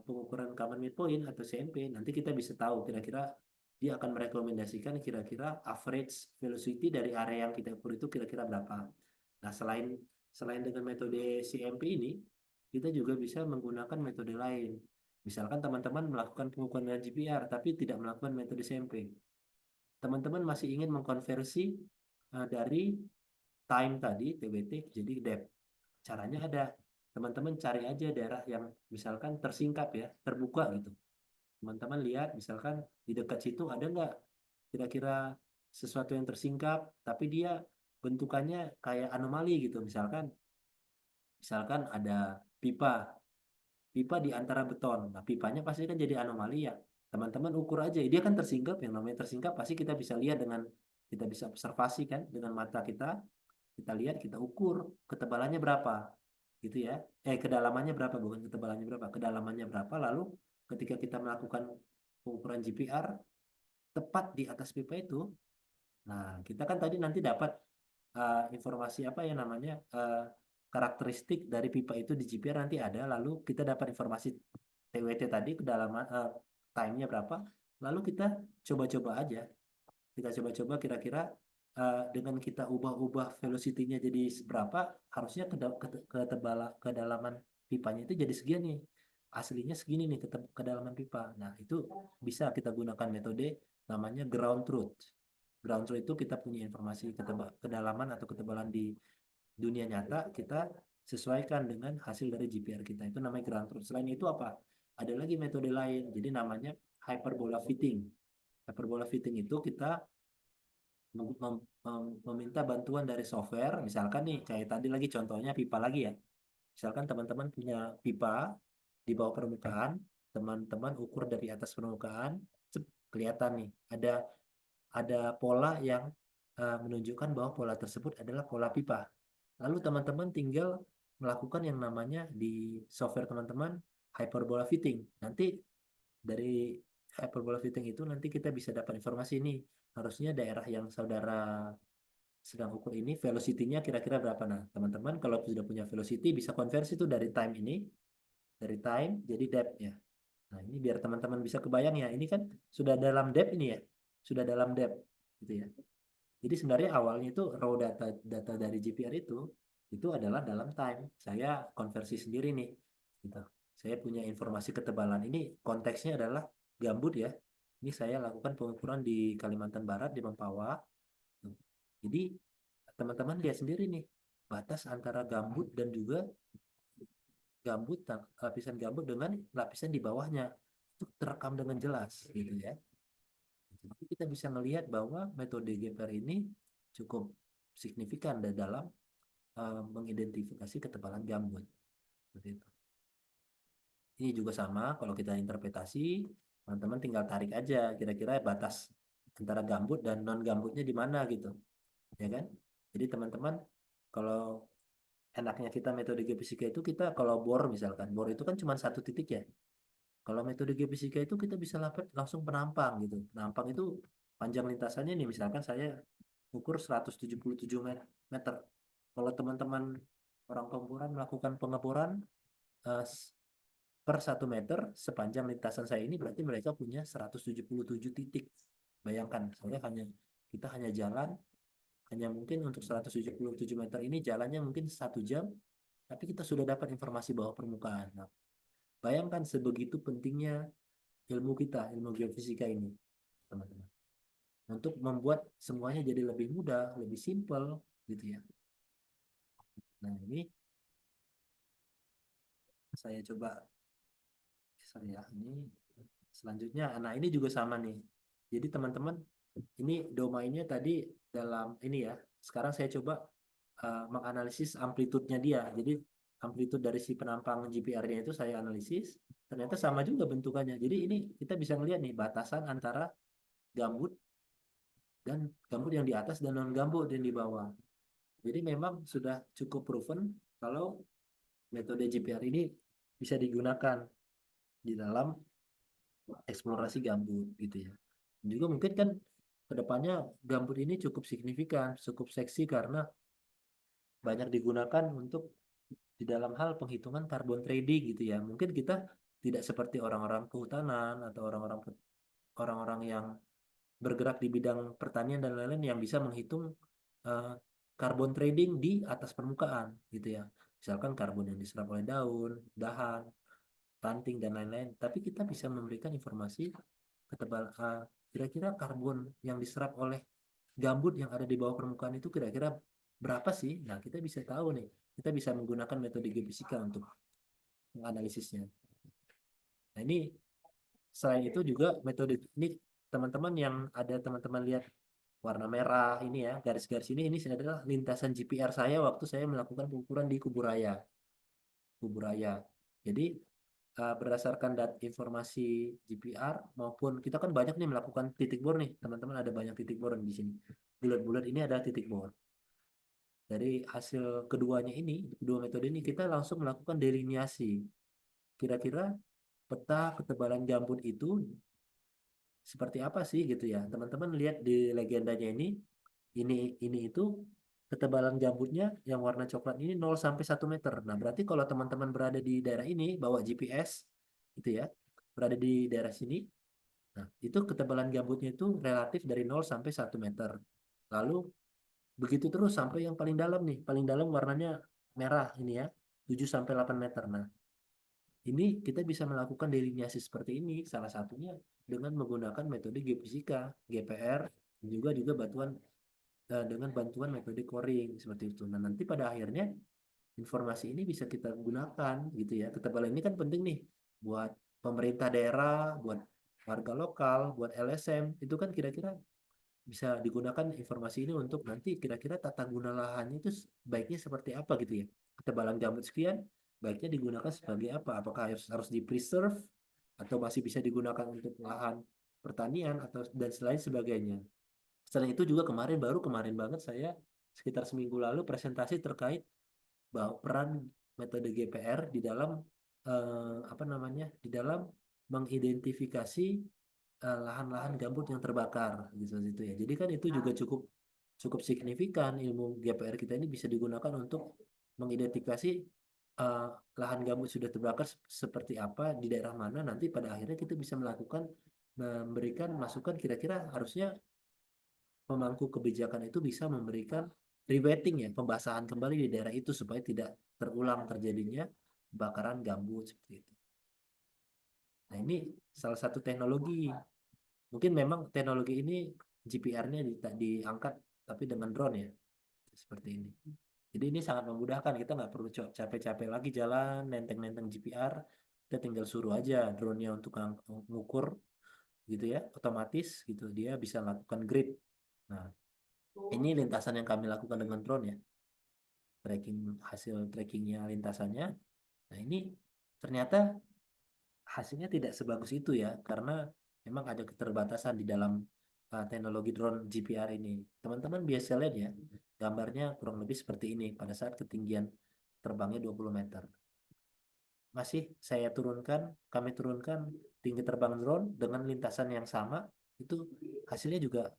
pengukuran common midpoint atau CMP, nanti kita bisa tahu kira-kira dia akan merekomendasikan kira-kira average velocity dari area yang kita ukur itu kira-kira berapa. Nah, selain dengan metode CMP ini, kita juga bisa menggunakan metode lain. Misalkan teman-teman melakukan pengukuran GPR tapi tidak melakukan metode CMP. Teman-teman masih ingin mengkonversi dari time tadi TWT jadi depth. Caranya ada. Teman-teman cari aja daerah yang misalkan tersingkap ya, terbuka gitu. Teman-teman lihat misalkan di dekat situ ada nggak kira-kira sesuatu yang tersingkap tapi dia bentukannya kayak anomali gitu. Misalkan ada pipa di antara beton. Nah, pipanya pasti kan jadi anomali ya. Teman-teman ukur aja. Dia kan tersingkap, yang namanya tersingkap pasti kita bisa lihat kita bisa observasi kan dengan mata kita. Kita lihat, kita ukur ketebalannya berapa. Gitu ya. Kedalamannya berapa, bukan ketebalannya berapa. Kedalamannya berapa, lalu ketika kita melakukan pengukuran GPR tepat di atas pipa itu, nah kita kan tadi nanti dapat informasi apa ya namanya karakteristik dari pipa itu di GPR nanti ada, lalu kita dapat informasi TWT tadi kedalaman time-nya berapa, lalu kita coba-coba aja, kita coba-coba kira-kira dengan kita ubah-ubah velocity-nya jadi berapa, harusnya kedalaman pipanya itu jadi segini, aslinya segini nih kedalaman pipa. Nah itu bisa kita gunakan metode namanya ground truth. Ground truth itu kita punya informasi kedalaman atau ketebalan di dunia nyata, kita sesuaikan dengan hasil dari GPR kita. Itu namanya ground truth. Selain itu apa? Ada lagi metode lain. Jadi namanya hyperbola fitting. Hyperbola fitting itu kita meminta bantuan dari software. Misalkan nih, kayak tadi lagi contohnya pipa lagi ya. Misalkan teman-teman punya pipa di bawah permukaan, teman-teman ukur dari atas permukaan, kelihatan nih ada pola yang menunjukkan bahwa pola tersebut adalah pola pipa. Lalu teman-teman tinggal melakukan yang namanya di software teman-teman hyperbola fitting. Nanti dari hyperbola fitting itu nanti kita bisa dapat informasi ini. Harusnya daerah yang saudara sedang ukur ini velocity-nya kira-kira berapa. Nah, teman-teman kalau sudah punya velocity bisa konversi itu dari time ini, dari time jadi depth ya. Nah, ini biar teman-teman bisa kebayang ya. Ini kan sudah dalam depth ini ya. Sudah dalam depth gitu ya. Jadi sebenarnya awalnya itu raw data dari GPR itu adalah dalam time. Saya konversi sendiri nih gitu. Saya punya informasi ketebalan. Ini konteksnya adalah gambut ya. Ini saya lakukan pengukuran di Kalimantan Barat di Mempawah. Jadi teman-teman lihat sendiri nih batas antara gambut dan juga lapisan gambut dengan lapisan di bawahnya itu terekam dengan jelas gitu ya. Jadi kita bisa melihat bahwa metode GPR ini cukup signifikan dalam mengidentifikasi ketebalan gambut. Seperti itu. Ini juga sama kalau kita interpretasi, teman-teman tinggal tarik aja kira-kira batas antara gambut dan non gambutnya di mana gitu, ya kan? Jadi teman-teman kalau enaknya kita metode geofisika itu kita kalau bor misalkan, bor itu kan cuma satu titik ya. Kalau metode geofisika itu kita bisa langsung penampang gitu. Penampang itu panjang lintasannya nih misalkan saya ukur 177 meter. Kalau teman-teman orang pengukuran melakukan pengeboran eh, per 1 meter sepanjang lintasan saya ini berarti mereka punya 177 titik. Bayangkan, kita hanya jalan hanya mungkin untuk 177 meter ini jalannya mungkin 1 jam, tapi kita sudah dapat informasi bawah permukaan. Nah, bayangkan sebegitu pentingnya ilmu kita, ilmu geofisika ini, teman-teman. Untuk membuat semuanya jadi lebih mudah, lebih simpel, gitu ya. Nah, ini saya coba, sorry ya, ini selanjutnya. Nah, ini juga sama nih. Jadi teman-teman, ini domainnya tadi dalam ini ya. Sekarang saya coba menganalisis amplitudenya dia. Jadi amplitude dari si penampang GPR-nya itu saya analisis. Ternyata sama juga bentukannya. Jadi ini kita bisa melihat nih batasan antara gambut dan gambut yang di atas dan non gambut yang di bawah. Jadi memang sudah cukup proven kalau metode GPR ini bisa digunakan di dalam eksplorasi gambut gitu ya. Dan juga mungkin kan kedepannya gambut ini cukup signifikan, cukup seksi karena banyak digunakan untuk di dalam hal penghitungan carbon trading gitu ya. Mungkin kita tidak seperti orang-orang kehutanan atau orang-orang yang bergerak di bidang pertanian dan lain-lain yang bisa menghitung carbon trading di atas permukaan gitu ya. Misalkan karbon yang diserap oleh daun, dahan, ranting dan lain-lain. Tapi kita bisa memberikan informasi kira-kira karbon yang diserap oleh gambut yang ada di bawah permukaan itu kira-kira berapa sih? Nah, kita bisa tahu nih. Kita bisa menggunakan metode geofisika untuk menganalisisnya. Nah, ini selain itu juga metode ini teman-teman yang ada teman-teman lihat warna merah ini ya, garis-garis ini adalah lintasan GPR saya waktu saya melakukan pengukuran di Kuburaya. Kuburaya. Jadi berdasarkan informasi GPR maupun kita kan banyak nih melakukan titik bor nih, teman-teman ada banyak titik bor di sini. Bulat-bulat ini adalah titik bor. Dari hasil keduanya ini, kedua metode ini kita langsung melakukan delineasi. Kira-kira peta ketebalan gambut itu seperti apa sih gitu ya. Teman-teman lihat di legendanya ini itu ketebalan gambutnya yang warna coklat ini 0 sampai 1 meter. Nah, berarti kalau teman-teman berada di daerah ini bawa GPS gitu ya, berada di daerah sini. Nah, itu ketebalan gambutnya itu relatif dari 0 sampai 1 meter. Lalu begitu terus sampai yang paling dalam nih. Paling dalam warnanya merah ini ya, 7 sampai 8 meter. Nah, ini kita bisa melakukan delineasi seperti ini salah satunya dengan menggunakan metode geofisika, GPR, juga dengan bantuan metode coring seperti itu. Nah, nanti pada akhirnya informasi ini bisa kita gunakan gitu ya. Ketebalan ini kan penting nih buat pemerintah daerah, buat warga lokal, buat LSM. Itu kan kira-kira bisa digunakan informasi ini untuk nanti kira-kira tata guna lahannya itu baiknya seperti apa gitu ya. Ketebalan gambut sekian baiknya digunakan sebagai apa? Apakah harus di preserve atau masih bisa digunakan untuk lahan pertanian atau dan selain sebagainya. Selain itu juga baru kemarin banget saya sekitar seminggu lalu presentasi terkait bahwa peran metode GPR di dalam apa namanya di dalam mengidentifikasi lahan-lahan gambut yang terbakar gitu ya. Jadi kan itu juga cukup cukup signifikan, ilmu GPR kita ini bisa digunakan untuk mengidentifikasi eh, lahan gambut sudah terbakar seperti apa di daerah mana, nanti pada akhirnya kita bisa memberikan masukan kira-kira harusnya pemangku kebijakan itu bisa memberikan rewetting ya, pembasahan kembali di daerah itu supaya tidak terulang terjadinya kebakaran gambut seperti itu. Nah, ini salah satu teknologi. Mungkin memang teknologi ini GPR-nya diangkat tapi dengan drone ya, seperti ini. Jadi ini sangat memudahkan, kita nggak perlu capek-capek lagi jalan, nenteng-nenteng GPR, kita tinggal suruh aja drone-nya untuk mengukur gitu ya, otomatis gitu, dia bisa lakukan grid. Nah, ini lintasan yang kami lakukan dengan drone ya, hasil trackingnya lintasannya. Nah, ini ternyata hasilnya tidak sebagus itu ya, karena memang ada keterbatasan di dalam teknologi drone GPR ini. Teman-teman biasa lihat ya, gambarnya kurang lebih seperti ini pada saat ketinggian terbangnya 20 meter. Masih kami turunkan tinggi terbang drone dengan lintasan yang sama, itu hasilnya juga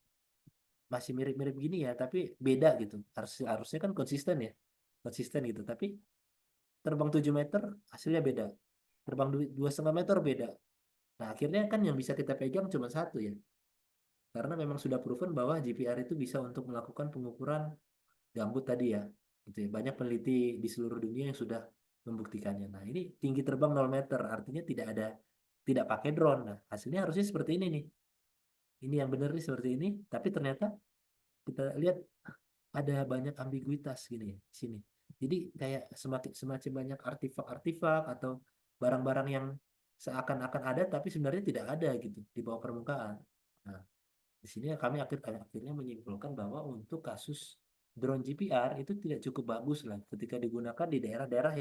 masih mirip-mirip gini ya, tapi beda gitu. Harusnya kan konsisten ya, konsisten gitu. Tapi terbang 7 meter hasilnya beda, terbang 2,5 meter beda. Nah, akhirnya kan yang bisa kita pegang cuma satu ya. Karena memang sudah proven bahwa GPR itu bisa untuk melakukan pengukuran gambut tadi ya. Gitu ya. Banyak peneliti di seluruh dunia yang sudah membuktikannya. Nah, ini tinggi terbang 0 meter, artinya tidak pakai drone. Nah, hasilnya harusnya seperti ini nih. Ini yang benar nih seperti ini, tapi ternyata kita lihat ada banyak ambiguitas gini ya, sini. Jadi kayak semacam banyak artifak-artifak atau barang-barang yang seakan-akan ada tapi sebenarnya tidak ada gitu di bawah permukaan. Nah, di sini kami akhirnya menyimpulkan bahwa untuk kasus drone GPR itu tidak cukup bagus lah ketika digunakan di daerah-daerah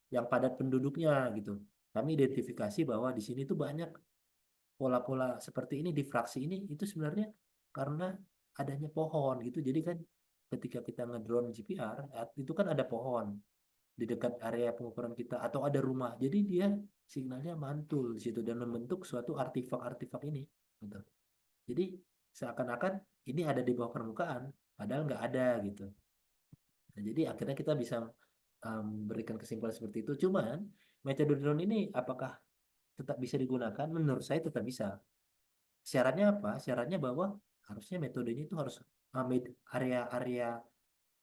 yang padat penduduknya gitu. Kami identifikasi bahwa di sini tuh banyak pola-pola seperti ini di fraksi ini itu sebenarnya karena adanya pohon gitu. Jadi kan ketika kita ngedrone GPR itu kan ada pohon di dekat area pengukuran kita atau ada rumah. Jadi dia sinyalnya mantul di situ dan membentuk suatu artifak-artifak ini gitu. Jadi seakan-akan ini ada di bawah permukaan padahal nggak ada gitu. Nah, jadi akhirnya kita bisa berikan kesimpulan seperti itu. Cuman metode drone ini apakah tetap bisa digunakan? Menurut saya tetap bisa. Syaratnya apa? Syaratnya bahwa harusnya metodenya itu harus area-area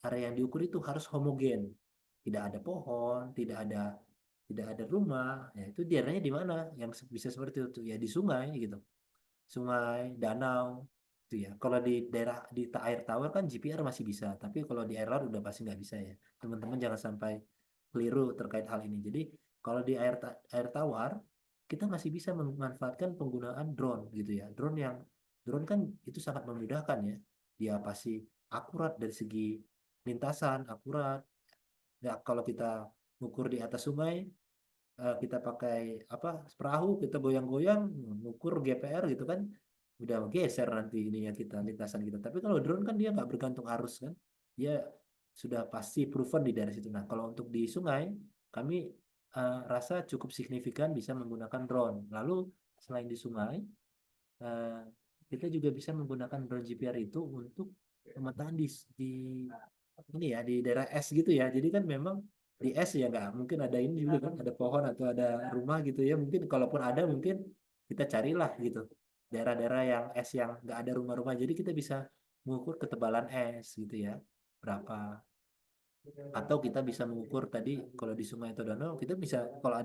area yang diukur itu harus homogen. Tidak ada pohon, tidak ada rumah. Ya, itu daerahnya di mana? Yang bisa seperti itu ya di sungai gitu. Sungai, danau itu ya. Kalau di daerah air tawar kan GPR masih bisa, tapi kalau di air laut udah pasti nggak bisa ya. Teman-teman jangan sampai keliru terkait hal ini. Jadi kalau di air tawar kita masih bisa memanfaatkan penggunaan drone gitu ya. Drone kan itu sangat memudahkan ya. Dia pasti akurat dari segi lintasan, akurat. Ya, kalau kita ngukur di atas sungai, kita pakai apa perahu, kita goyang-goyang, ngukur GPR gitu kan, udah geser nanti ininya kita lintasan kita. Tapi kalau drone kan dia nggak bergantung arus kan, dia sudah pasti proven di daerah situ. Nah, kalau untuk di sungai, kami rasa cukup signifikan bisa menggunakan drone. Lalu selain di sungai, eh, kita juga bisa menggunakan drone GPR itu untuk pemetaan di ini ya di daerah es gitu ya. Jadi kan memang di es ya nggak mungkin ada ini juga kan ada pohon atau ada rumah gitu ya. Mungkin kalaupun ada mungkin kita carilah gitu daerah-daerah yang es yang nggak ada rumah-rumah. Jadi kita bisa mengukur ketebalan es gitu ya berapa atau kita bisa mengukur tadi kalau di sungai atau danau kita bisa kalau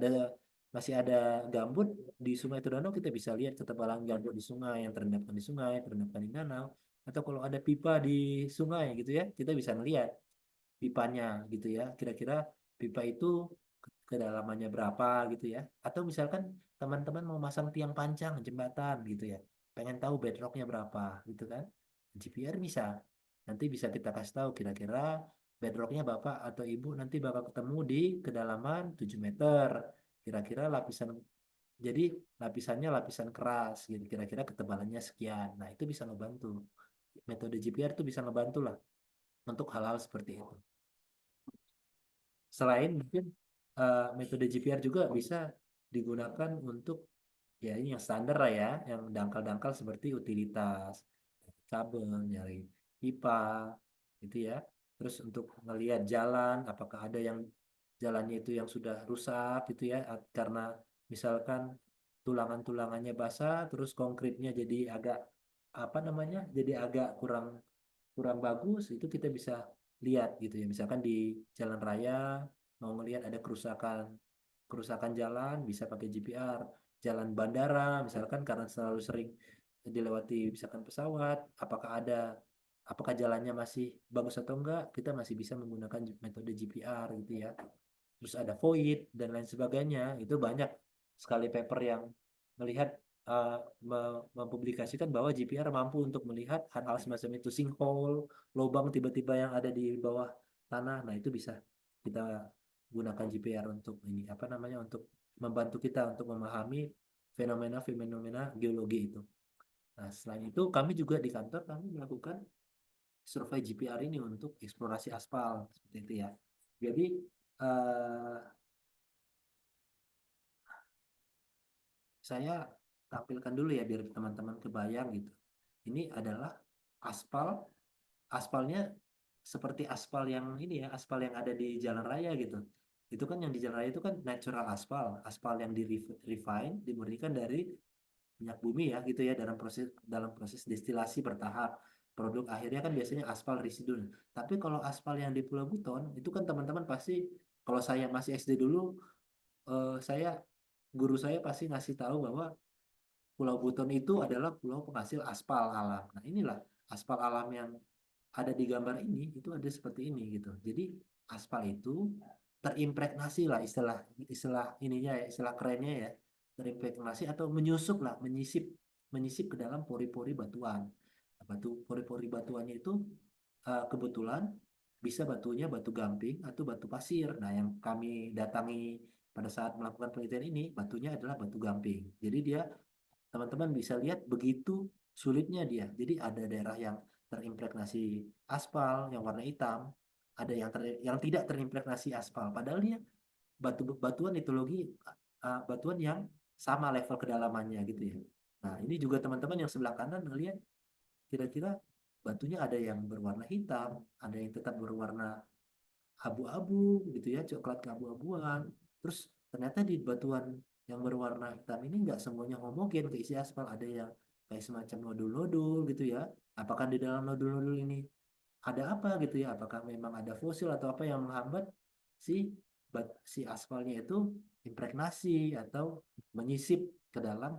masih ada gambut di sungai atau danau kita bisa lihat ketebalan gambut di sungai yang terendapkan di sungai terendapkan di danau atau kalau ada pipa di sungai gitu ya kita bisa melihat pipanya gitu ya kira-kira pipa itu kedalamannya berapa gitu ya atau misalkan teman-teman mau masang tiang pancang jembatan gitu ya pengen tahu bedrocknya berapa gitu kan GPR bisa nanti bisa kita kasih tahu kira-kira bedrocknya bapak atau ibu nanti bakal ketemu di kedalaman 7 meter kira-kira lapisan Jadi lapisannya lapisan keras gitu, kira-kira ketebalannya sekian. Nah, itu bisa ngebantu. Metode GPR itu bisa ngebantu lah untuk hal-hal seperti itu. Selain mungkin metode GPR juga bisa digunakan untuk ya ini yang standar lah ya, yang dangkal-dangkal seperti utilitas, kabel, nyari pipa, gitu ya. Terus untuk melihat jalan, apakah ada yang jalannya itu yang sudah rusak gitu ya, karena misalkan tulangan-tulangannya basah, terus konkritnya jadi agak apa namanya, jadi agak kurang kurang bagus, itu kita bisa lihat gitu ya. Misalkan di jalan raya mau ngelihat ada kerusakan kerusakan jalan bisa pakai GPR. Jalan bandara misalkan karena selalu sering dilewati misalkan pesawat, apakah jalannya masih bagus atau enggak, kita masih bisa menggunakan metode GPR gitu ya. Terus ada void dan lain sebagainya, itu banyak sekali paper yang melihat mempublikasikan bahwa GPR mampu untuk melihat hal-hal semacam itu, sinkhole, lubang tiba-tiba yang ada di bawah tanah. Nah, itu bisa kita gunakan GPR untuk ini apa namanya, untuk membantu kita untuk memahami fenomena-fenomena geologi itu. Nah, selain itu kami juga di kantor kami melakukan survei GPR ini untuk eksplorasi aspal seperti itu ya. Jadi eh, saya tampilkan dulu ya biar teman-teman kebayang gitu. Ini adalah aspal, aspalnya seperti aspal yang ini ya, aspal yang ada di jalan raya gitu. Itu kan yang di jalan raya itu kan natural aspal, aspal yang di refine, dimurnikan dari minyak bumi ya gitu ya, dalam proses destilasi bertahap. Produk akhirnya kan biasanya aspal residu. Tapi kalau aspal yang di Pulau Buton itu kan teman-teman pasti, kalau saya masih SD dulu, saya guru saya pasti ngasih tahu bahwa Pulau Buton itu adalah pulau penghasil aspal alam. Nah, inilah aspal alam yang ada di gambar ini, itu ada seperti ini gitu. Jadi aspal itu terimpregnasi lah, istilah istilah ininya ya, istilah kerennya ya, terimpregnasi atau menyusup lah, menyisip menyisip ke dalam pori-pori batuan. Nah, pori-pori batuannya itu kebetulan bisa batunya batu gamping atau batu pasir. Nah, yang kami datangi pada saat melakukan penelitian ini, batunya adalah batu gamping. Jadi dia, teman-teman bisa lihat begitu sulitnya dia. Jadi ada daerah yang terimpregnasi aspal yang warna hitam, ada yang tidak terimpregnasi aspal. Padahal dia batuan litologi, batuan yang sama level kedalamannya gitu ya. Nah, ini juga teman-teman yang sebelah kanan melihat kira-kira batunya ada yang berwarna hitam, ada yang tetap berwarna abu-abu gitu ya, coklat keabu-abuan. Terus ternyata di batuan yang berwarna hitam ini nggak semuanya homogen keisi aspal, ada yang kayak semacam nodul-nodul gitu ya. Apakah di dalam nodul-nodul ini ada apa gitu ya? Apakah memang ada fosil atau apa yang menghambat si si aspalnya itu impregnasi atau menyisip ke dalam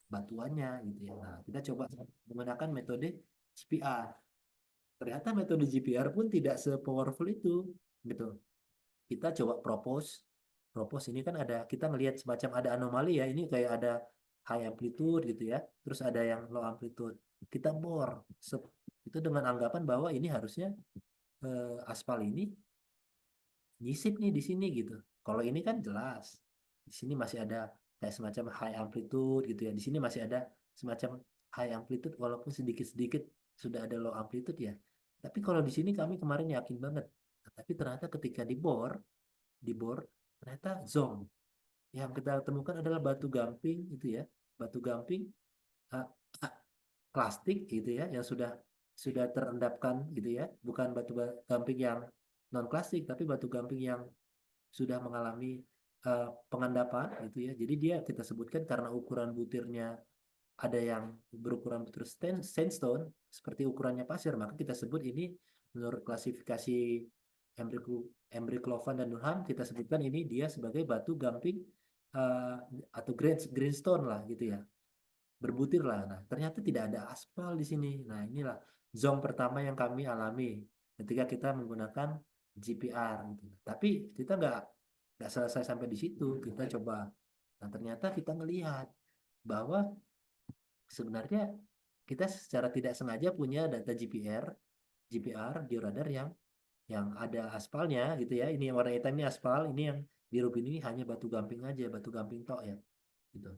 batuannya gitu ya. Nah, kita coba menggunakan metode GPR. Ternyata metode GPR pun tidak se-powerful itu gitu. Kita coba propose ini kan ada, kita ngelihat semacam ada anomali ya, ini kayak ada high amplitude gitu ya, terus ada yang low amplitude, kita bor itu dengan anggapan bahwa ini harusnya aspal ini nyisip nih di sini gitu. Kalau ini kan jelas di sini masih ada kayak semacam high amplitude gitu ya, di sini masih ada semacam high amplitude walaupun sedikit-sedikit sudah ada low amplitude ya. Tapi kalau di sini kami kemarin yakin banget. Nah, tapi ternyata ketika dibor ternyata zong yang kita temukan adalah batu gamping itu ya, batu gamping uh, plastik gitu ya, yang sudah terendapkan gitu ya, bukan batu gamping yang non plastik tapi batu gamping yang sudah mengalami pengendapan gitu ya. Jadi dia kita sebutkan karena ukuran butirnya ada yang berukuran butir sandstone seperti ukurannya pasir, maka kita sebut ini menurut klasifikasi Embry-Clovan dan Dunham, kita sebutkan ini dia sebagai batu gamping uh, atau greenstone lah gitu ya, berbutir lah. Nah, ternyata tidak ada aspal di sini. Nah, inilah zong pertama yang kami alami ketika kita menggunakan GPR gitu. Tapi kita nggak selesai sampai di situ. Kita coba. Nah, ternyata kita melihat bahwa sebenarnya kita secara tidak sengaja punya data GPR georadar yang ada aspalnya gitu ya. Ini yang warna hitam ini aspal, ini yang biru ini hanya batu gamping aja, batu gamping tok ya. Gitu.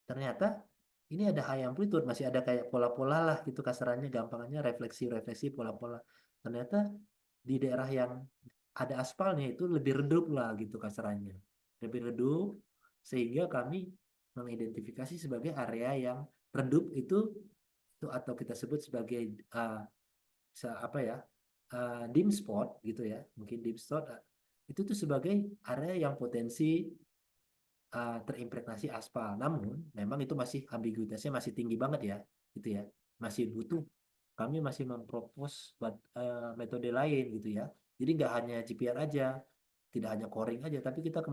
ternyata ini ada high amplitude, masih ada kayak pola-pola lah gitu kasarannya, gampangannya refleksi-refleksi pola-pola. Ternyata di daerah yang ada aspalnya itu lebih redup lah gitu kasarannya. Lebih redup sehingga kami mengidentifikasi sebagai area yang redup itu atau kita sebut sebagai apa ya? Dim spot gitu ya. Mungkin dim spot itu tuh sebagai area yang potensi terimpregnasi aspal. Namun, memang itu masih ambiguitasnya masih tinggi banget ya, gitu ya. Masih butuh. Kami masih mempropos metode lain gitu ya. Jadi nggak hanya GPR aja, tidak hanya coring aja, tapi kita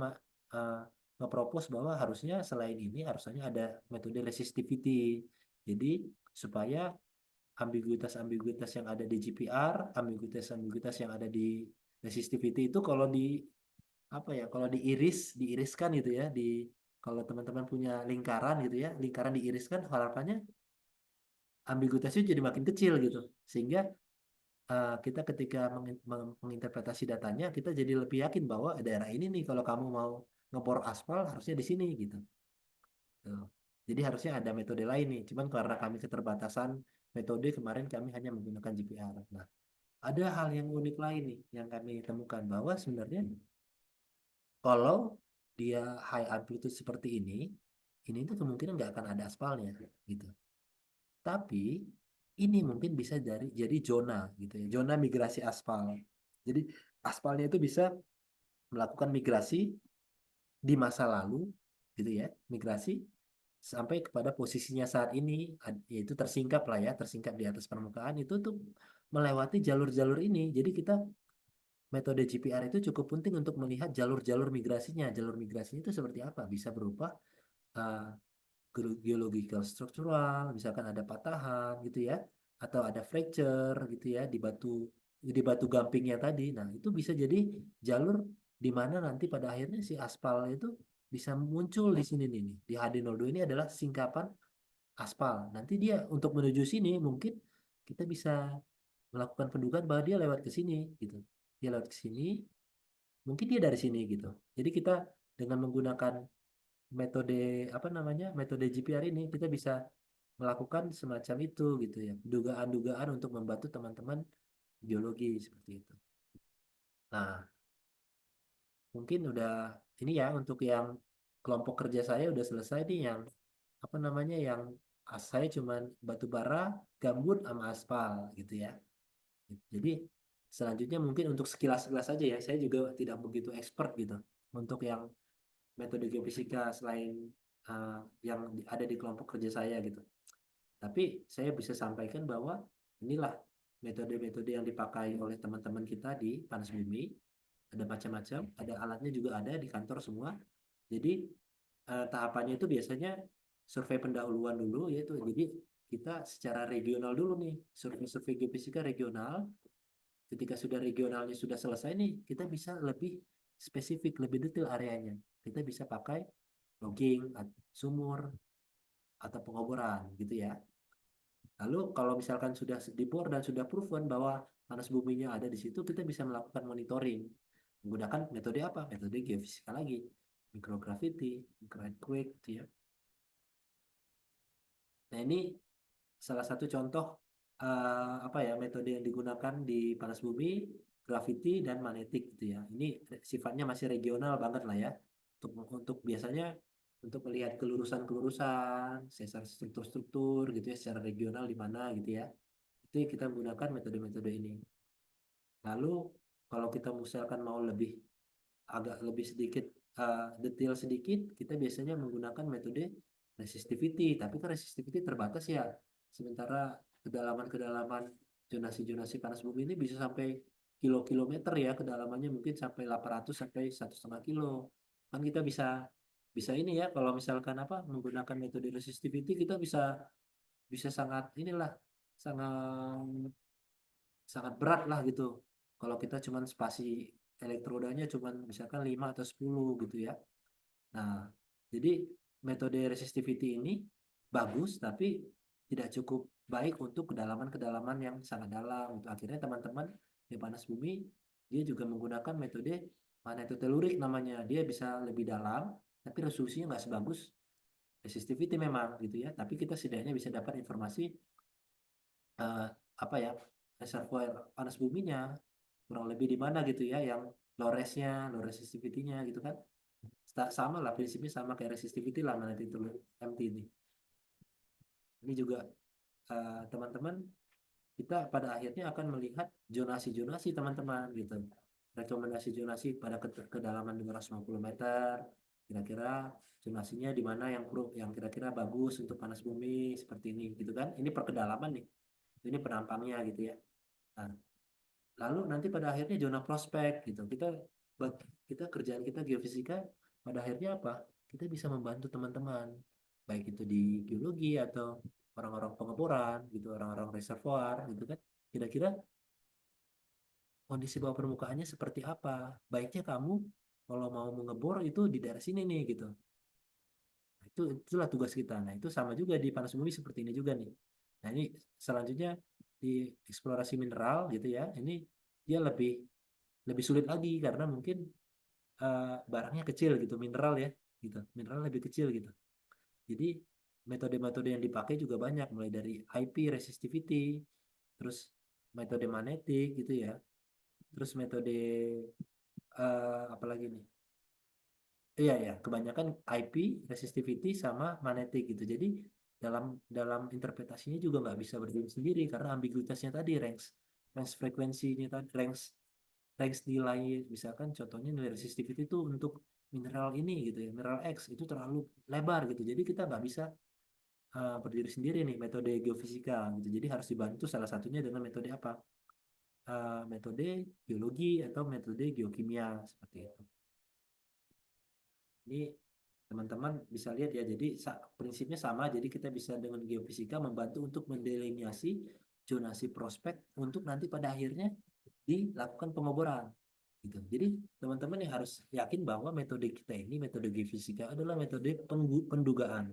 nge-propose bahwa harusnya selain ini harusnya ada metode resistivity. Jadi supaya ambiguitas-ambiguitas yang ada di GPR, ambiguitas-ambiguitas yang ada di resistivity itu kalau di apa ya kalau diiriskan gitu ya kalau teman-teman punya lingkaran gitu ya lingkaran diiriskan harapannya ambiguitasnya jadi makin kecil gitu sehingga kita ketika menginterpretasi datanya kita jadi lebih yakin bahwa daerah ini nih kalau kamu mau ngebor aspal harusnya di sini gitu. Tuh. Jadi harusnya ada metode lain nih cuman karena kami keterbatasan metode kemarin kami hanya menggunakan GPR. Nah, ada hal yang unik lain nih yang kami temukan bahwa sebenarnya kalau dia high amplitude seperti ini tuh kemungkinan nggak akan ada aspalnya gitu. Tapi ini mungkin bisa jadi zona gitu ya, zona migrasi aspal. Jadi aspalnya itu bisa melakukan migrasi di masa lalu gitu ya, migrasi sampai kepada posisinya saat ini, yaitu tersingkap lah ya, tersingkap di atas permukaan itu tuh melewati jalur-jalur ini. Jadi kita metode GPR itu cukup penting untuk melihat jalur-jalur migrasinya. Jalur migrasinya itu seperti apa? Bisa berupa uh, geological struktural, misalkan ada patahan gitu ya, atau ada fracture gitu ya di batu gampingnya tadi. Nah, itu bisa jadi jalur di mana nanti pada akhirnya si aspal itu bisa muncul di sini nih. Di HD02 ini adalah singkapan aspal. Nanti dia untuk menuju sini mungkin kita bisa melakukan pendugaan bahwa dia lewat ke sini gitu. Dia lewat ke sini, mungkin dia dari sini gitu. Jadi kita dengan menggunakan metode apa namanya metode GPR ini kita bisa melakukan semacam itu gitu ya dugaan-dugaan untuk membantu teman-teman geologi seperti itu. Nah mungkin udah ini ya untuk yang kelompok kerja saya udah selesai nih yang apa namanya yang saya cuman batu bara gambut sama aspal gitu ya. Jadi selanjutnya mungkin untuk sekilas-sekilas aja ya saya juga tidak begitu expert gitu untuk yang metode geofisika selain yang ada di kelompok kerja saya gitu. Tapi saya bisa sampaikan bahwa inilah metode-metode yang dipakai oleh teman-teman kita di Panas Bumi. Ada macam-macam, ada alatnya juga ada di kantor semua. Jadi tahapannya itu biasanya survei pendahuluan dulu yaitu jadi kita secara regional dulu nih, survei-survei geofisika regional. Ketika sudah regionalnya sudah selesai nih, kita bisa lebih spesifik, lebih detail areanya. Kita bisa pakai logging, sumur, atau pengoboran gitu ya. Lalu kalau misalkan sudah dibor dan sudah proven bahwa panas buminya ada di situ, kita bisa melakukan monitoring. Menggunakan metode apa? Metode geofisika lagi. Microgravity, microearthquake gitu ya. Nah ini salah satu contoh apa ya metode yang digunakan di panas bumi, gravity dan magnetik gitu ya. Ini sifatnya masih regional banget lah ya. Untuk biasanya untuk melihat kelurusan-kelurusan, sesar struktur-struktur gitu ya secara regional di mana gitu ya. Itu yang kita menggunakan metode-metode ini. Lalu kalau kita misalkan mau agak lebih sedikit detail sedikit, kita biasanya menggunakan metode resistivity. Tapi kan resistivity terbatas ya. Sementara kedalaman-kedalaman zonasi-zonasi panas bumi ini bisa sampai kilometer ya kedalamannya mungkin sampai 800 sampai 1,5 kilo. Kan kita bisa bisa ini ya kalau misalkan apa menggunakan metode resistivity kita bisa bisa sangat inilah sangat sangat berat lah gitu. Kalau kita cuman spasi elektrodanya cuman misalkan 5 atau 10 gitu ya. Nah, jadi metode resistivity ini bagus tapi tidak cukup baik untuk kedalaman-kedalaman yang sangat dalam. Untuk akhirnya teman-teman di panas bumi dia juga menggunakan metode magnetotelurik namanya. Dia bisa lebih dalam tapi resolusinya nggak sebagus resistivity memang gitu ya, tapi kita setidaknya bisa dapat informasi eh, apa ya, reservoir panas buminya kurang lebih di mana gitu ya, yang low resnya, low resistivity-nya gitu kan. Sama lah prinsipnya, sama kayak resistivity lah nanti itu MT ini. Ini juga teman-teman, kita pada akhirnya akan melihat zonasi-zonasi teman-teman gitu. Rekomendasi zonasi pada kedalaman 250 meter, kira-kira zonasinya di mana yang kira-kira bagus untuk panas bumi seperti ini gitu kan. Ini perkedalaman nih. Ini penampangnya gitu ya. Nah, lalu nanti pada akhirnya zona prospek gitu. Kita kerjaan kita geofisika pada akhirnya apa? Kita bisa membantu teman-teman baik itu di geologi atau orang-orang pengeboran gitu, orang-orang reservoir gitu kan. Kira-kira kondisi bawah permukaannya seperti apa? Baiknya kamu kalau mau mengebor itu di daerah sini nih gitu. Nah, itulah tugas kita. Nah, itu sama juga di panas bumi seperti ini juga nih. Nah, ini selanjutnya di eksplorasi mineral gitu ya. Ini dia lebih lebih sulit lagi karena mungkin barangnya kecil gitu, mineral ya, gitu. Mineral lebih kecil gitu. Jadi metode-metode yang dipakai juga banyak, mulai dari IP resistivity, terus metode magnetik gitu ya, terus metode apa lagi nih? Iya ya, kebanyakan IP, resistivity sama magnetik gitu. Jadi dalam dalam interpretasinya juga nggak bisa berdiri sendiri karena ambiguitasnya tadi, range range frekuensinya tadi, range nilai, misalkan contohnya nilai resistivity itu untuk mineral ini gitu ya, mineral X itu terlalu lebar gitu. Jadi kita nggak bisa berdiri sendiri nih metode geofisika gitu. Jadi harus dibantu salah satunya dengan metode apa? Metode geologi atau metode geokimia seperti itu. Ini teman-teman bisa lihat ya, jadi prinsipnya sama, jadi kita bisa dengan geofisika membantu untuk mendeliniasi zonasi prospek untuk nanti pada akhirnya dilakukan pengoboran gitu. Jadi teman-teman yang harus yakin bahwa metode kita ini, metode geofisika adalah metode pendugaan,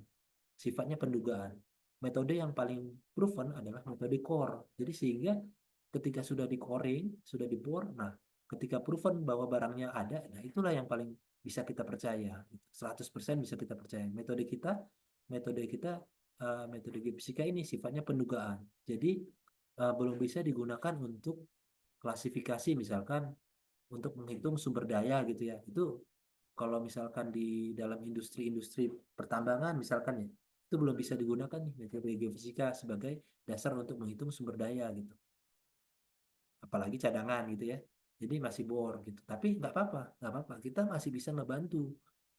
sifatnya pendugaan. Metode yang paling proven adalah metode core. Jadi sehingga ketika sudah di coring, sudah dibor, nah ketika proven bahwa barangnya ada, nah itulah yang paling bisa kita percaya. 100% bisa kita percaya. Metode geofisika ini sifatnya pendugaan. Jadi belum bisa digunakan untuk klasifikasi, misalkan untuk menghitung sumber daya gitu ya. Itu kalau misalkan di dalam industri-industri pertambangan misalkan ya, itu belum bisa digunakan nih metode geofisika sebagai dasar untuk menghitung sumber daya gitu. Apalagi cadangan gitu ya. Jadi masih bor gitu. Tapi nggak apa-apa, nggak apa-apa. Kita masih bisa ngebantu.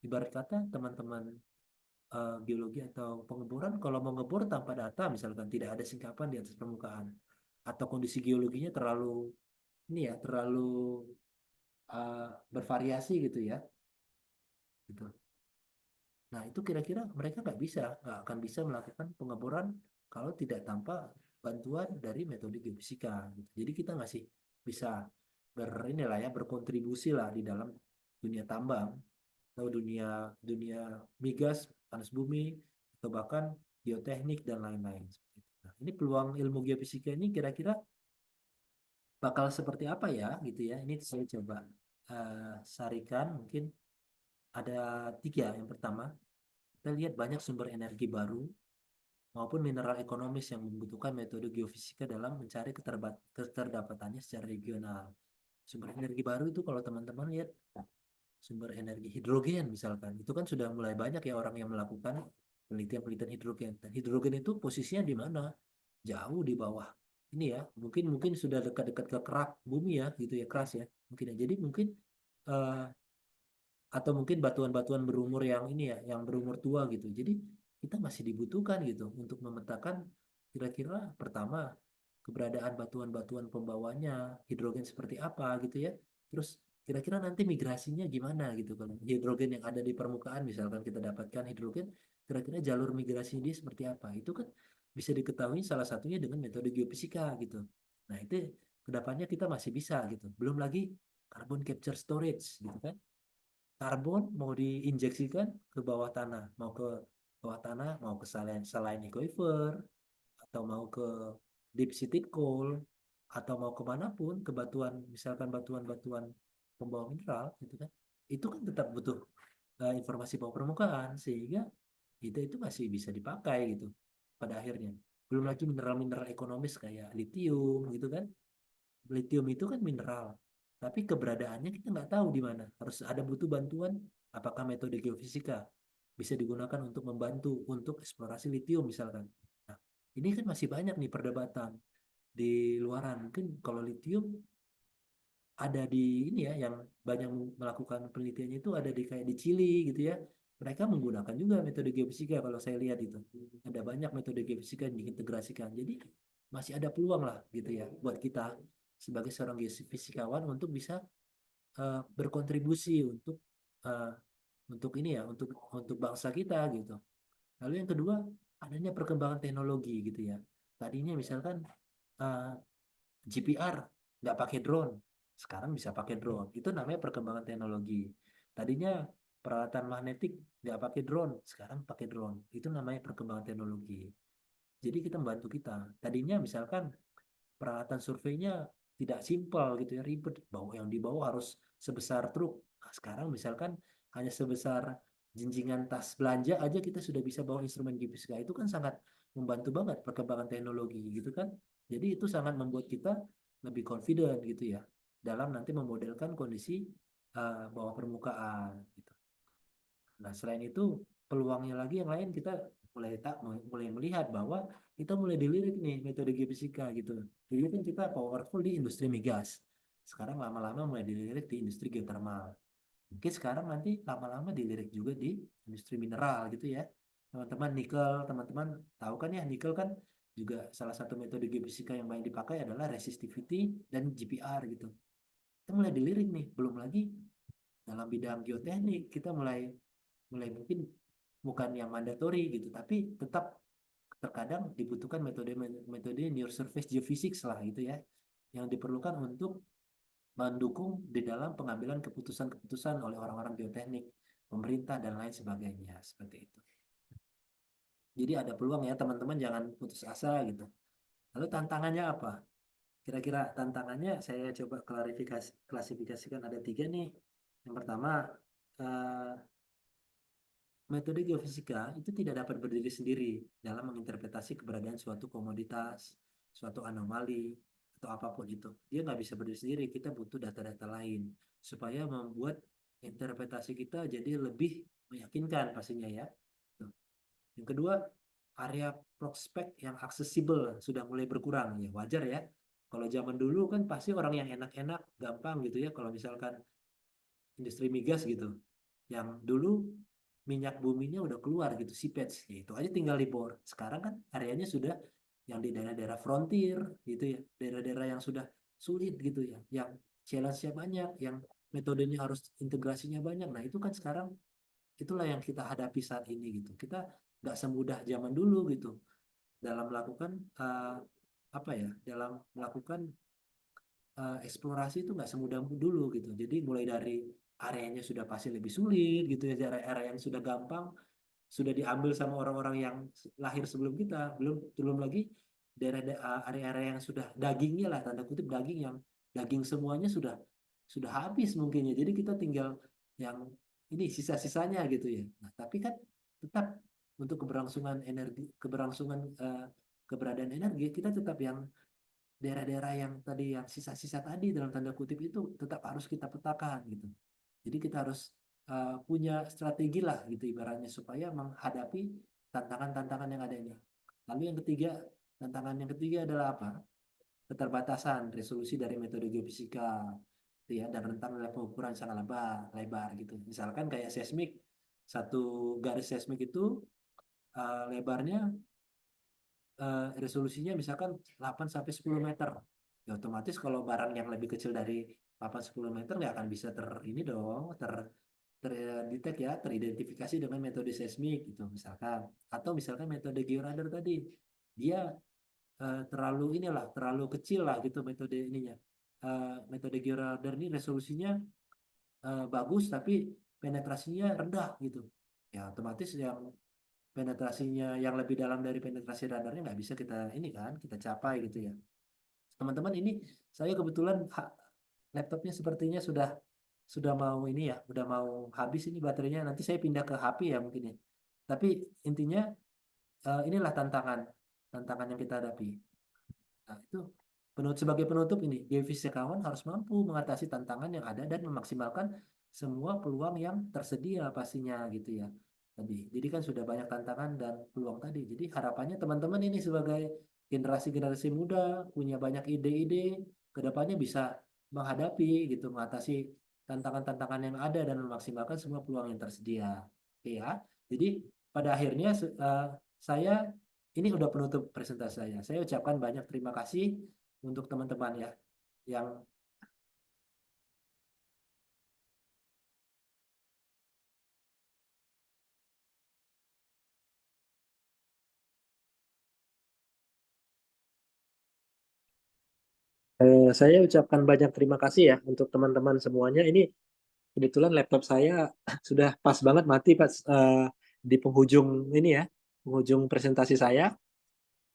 Ibarat kata teman-teman geologi atau pengeboran, kalau mau ngebor tanpa data, misalkan tidak ada singkapan di atas permukaan, atau kondisi geologinya terlalu ini ya, terlalu bervariasi gitu ya, gitu. Nah, itu kira-kira mereka nggak akan bisa melakukan pengeboran kalau tidak tanpa bantuan dari metode geofisika. Gitu. Jadi kita masih bisa inilah ya, berkontribusi lah di dalam dunia tambang atau dunia dunia migas, panas bumi, atau bahkan geoteknik dan lain-lain. Nah, ini peluang ilmu geofisika ini kira-kira bakal seperti apa ya, gitu ya. Ini saya coba sarikan, mungkin ada 3. Yang pertama, kita lihat banyak sumber energi baru maupun mineral ekonomis yang membutuhkan metode geofisika dalam mencari keterdapatannya secara regional. Sumber energi baru itu kalau teman-teman lihat sumber energi hidrogen misalkan, itu kan sudah mulai banyak ya orang yang melakukan penelitian-penelitian hidrogen. Dan hidrogen itu posisinya di mana? Jauh di bawah. Ini ya, mungkin sudah dekat-dekat ke kerak bumi ya, gitu ya, keras ya. Mungkin ya. Jadi mungkin eh, atau mungkin batuan-batuan berumur yang ini ya, yang berumur tua gitu. Jadi kita masih dibutuhkan gitu untuk memetakan kira-kira pertama keberadaan batuan-batuan pembawanya, hidrogen seperti apa gitu ya. Terus kira-kira nanti migrasinya gimana gitu, kalau hidrogen yang ada di permukaan misalkan kita dapatkan hidrogen, kira-kira jalur migrasi dia seperti apa. Itu kan bisa diketahui salah satunya dengan metode geofisika gitu. Nah, itu kedepannya kita masih bisa gitu. Belum lagi carbon capture storage gitu kan, karbon mau diinjeksikan ke bawah tanah, mau ke bawah tanah, mau ke selain aquifer, atau mau ke deep seated coal, atau mau kemanapun, ke batuan, misalkan batuan-batuan pembawa mineral, gitu kan, itu kan tetap butuh informasi bawah permukaan, sehingga itu masih bisa dipakai gitu pada akhirnya. Belum lagi mineral-mineral ekonomis kayak litium gitu kan. Litium itu kan mineral, tapi keberadaannya kita nggak tahu di mana. Harus ada butuh bantuan, apakah metode geofisika bisa digunakan untuk membantu untuk eksplorasi litium misalkan. Nah, ini kan masih banyak nih perdebatan di luaran. Mungkin kalau litium ada di ini ya, yang banyak melakukan penelitiannya itu ada di kayak di Chili gitu ya. Mereka menggunakan juga metode geofisika kalau saya lihat itu. Ada banyak metode geofisika yang diintegrasikan. Jadi masih ada peluang lah gitu ya buat kita sebagai seorang geofisikawan untuk bisa berkontribusi eh, untuk ini ya, untuk bangsa kita gitu. Lalu yang kedua, adanya perkembangan teknologi gitu ya. Tadinya misalkan eh, GPR nggak pakai drone, sekarang bisa pakai drone. Itu namanya perkembangan teknologi. Tadinya peralatan magnetik nggak pakai drone, sekarang pakai drone. Itu namanya perkembangan teknologi. Jadi kita membantu kita. Tadinya misalkan peralatan surveinya tidak simpel gitu ya, ribet. Bawa yang dibawa harus sebesar truk. Nah, sekarang misalkan hanya sebesar jinjingan tas belanja aja kita sudah bisa bawa instrumen geofisika. Itu kan sangat membantu banget perkembangan teknologi gitu kan. Jadi itu sangat membuat kita lebih confident gitu ya dalam nanti memodelkan kondisi bawah permukaan gitu. Nah, selain itu peluangnya lagi yang lain kita mulai melihat bahwa kita mulai dilirik nih metode geofisika gitu. Dulu kan kita powerful di industri migas. Sekarang lama-lama mulai dilirik di industri geothermal. Mungkin sekarang nanti lama-lama dilirik juga di industri mineral gitu ya. Teman-teman nikel, teman-teman tahu kan ya nikel kan juga salah satu metode geofisika yang banyak dipakai adalah resistivity dan GPR gitu. Kita mulai dilirik nih, belum lagi dalam bidang geoteknik kita mulai mulai mungkin bukan yang mandatori gitu, tapi tetap terkadang dibutuhkan metode near surface geophysics lah gitu ya, yang diperlukan untuk mendukung di dalam pengambilan keputusan-keputusan oleh orang-orang geoteknik, pemerintah dan lain sebagainya seperti itu. Jadi ada peluang ya teman-teman, jangan putus asa gitu. Lalu tantangannya apa? Kira-kira tantangannya saya coba klasifikasikan ada 3 nih. Yang pertama, eh, metode geofisika itu tidak dapat berdiri sendiri dalam menginterpretasi keberadaan suatu komoditas, suatu anomali, atau apapun itu. Dia nggak bisa berdiri sendiri, kita butuh data-data lain supaya membuat interpretasi kita jadi lebih meyakinkan pastinya ya. Tuh. Yang kedua, area prospek yang aksesibel sudah mulai berkurang. Ya wajar ya. Kalau zaman dulu kan pasti orang yang enak-enak, gampang gitu ya. Kalau misalkan industri migas gitu. Yang dulu minyak buminya udah keluar gitu, seepage, ya itu aja tinggal dibor. Sekarang kan areanya sudah yang di daerah-daerah frontier gitu ya, daerah-daerah yang sudah sulit gitu ya, yang challenge-nya banyak, yang metodenya harus integrasinya banyak. Nah itu kan sekarang itulah yang kita hadapi saat ini gitu. Kita nggak semudah zaman dulu gitu dalam melakukan apa ya, dalam melakukan eksplorasi itu nggak semudah dulu gitu. Jadi mulai dari areanya sudah pasti lebih sulit gitu ya, area yang sudah gampang sudah diambil sama orang-orang yang lahir sebelum kita, belum belum lagi area-area yang sudah dagingnya lah, tanda kutip daging, yang daging semuanya sudah habis mungkin ya. Jadi kita tinggal yang ini sisa-sisanya gitu ya. Nah, tapi kan tetap untuk keberlangsungan energi, keberlangsungan keberadaan energi kita tetap yang daerah-daerah yang tadi, yang sisa-sisa tadi dalam tanda kutip itu tetap harus kita petakan gitu. Jadi kita harus punya strategi lah gitu ibaratnya supaya menghadapi tantangan-tantangan yang ada ini. Lalu yang ketiga, tantangan yang ketiga adalah apa? Keterbatasan resolusi dari metode geofisika gitu ya, dan rentang nilai pengukuran sangat lebar gitu. Misalkan kayak seismik, satu garis seismik itu lebarnya resolusinya misalkan 8 sampai 10 meter. Ya otomatis kalau barang yang lebih kecil dari 8-10 meter nggak akan bisa ini dong, terdetek ya, teridentifikasi dengan metode seismik gitu misalkan. Atau misalkan metode georadar tadi, dia terlalu inilah, terlalu kecil lah gitu metode ininya. Metode georadar ini resolusinya bagus tapi penetrasinya rendah gitu. Ya otomatis yang penetrasinya yang lebih dalam dari penetrasi radarnya nggak bisa kita ini kan, kita capai gitu ya. Teman-teman, ini saya kebetulan laptopnya sepertinya sudah mau ini ya, udah mau habis ini baterainya. Nanti saya pindah ke HP ya mungkin ya. Tapi intinya inilah tantangan yang kita hadapi. Nah, itu sebagai penutup ini, geofisikawan harus mampu mengatasi tantangan yang ada dan memaksimalkan semua peluang yang tersedia pastinya gitu ya. Jadi kan sudah banyak tantangan dan peluang tadi. Jadi harapannya teman-teman ini sebagai generasi-generasi muda punya banyak ide-ide, kedepannya bisa menghadapi gitu, mengatasi tantangan-tantangan yang ada dan memaksimalkan semua peluang yang tersedia. Oke ya. Jadi pada akhirnya saya ini udah penutup presentasi saya. Saya ucapkan banyak terima kasih untuk teman-teman ya yang saya ucapkan banyak terima kasih ya untuk teman-teman semuanya. Ini kebetulan laptop saya sudah pas banget mati pas di penghujung ini ya, penghujung presentasi saya.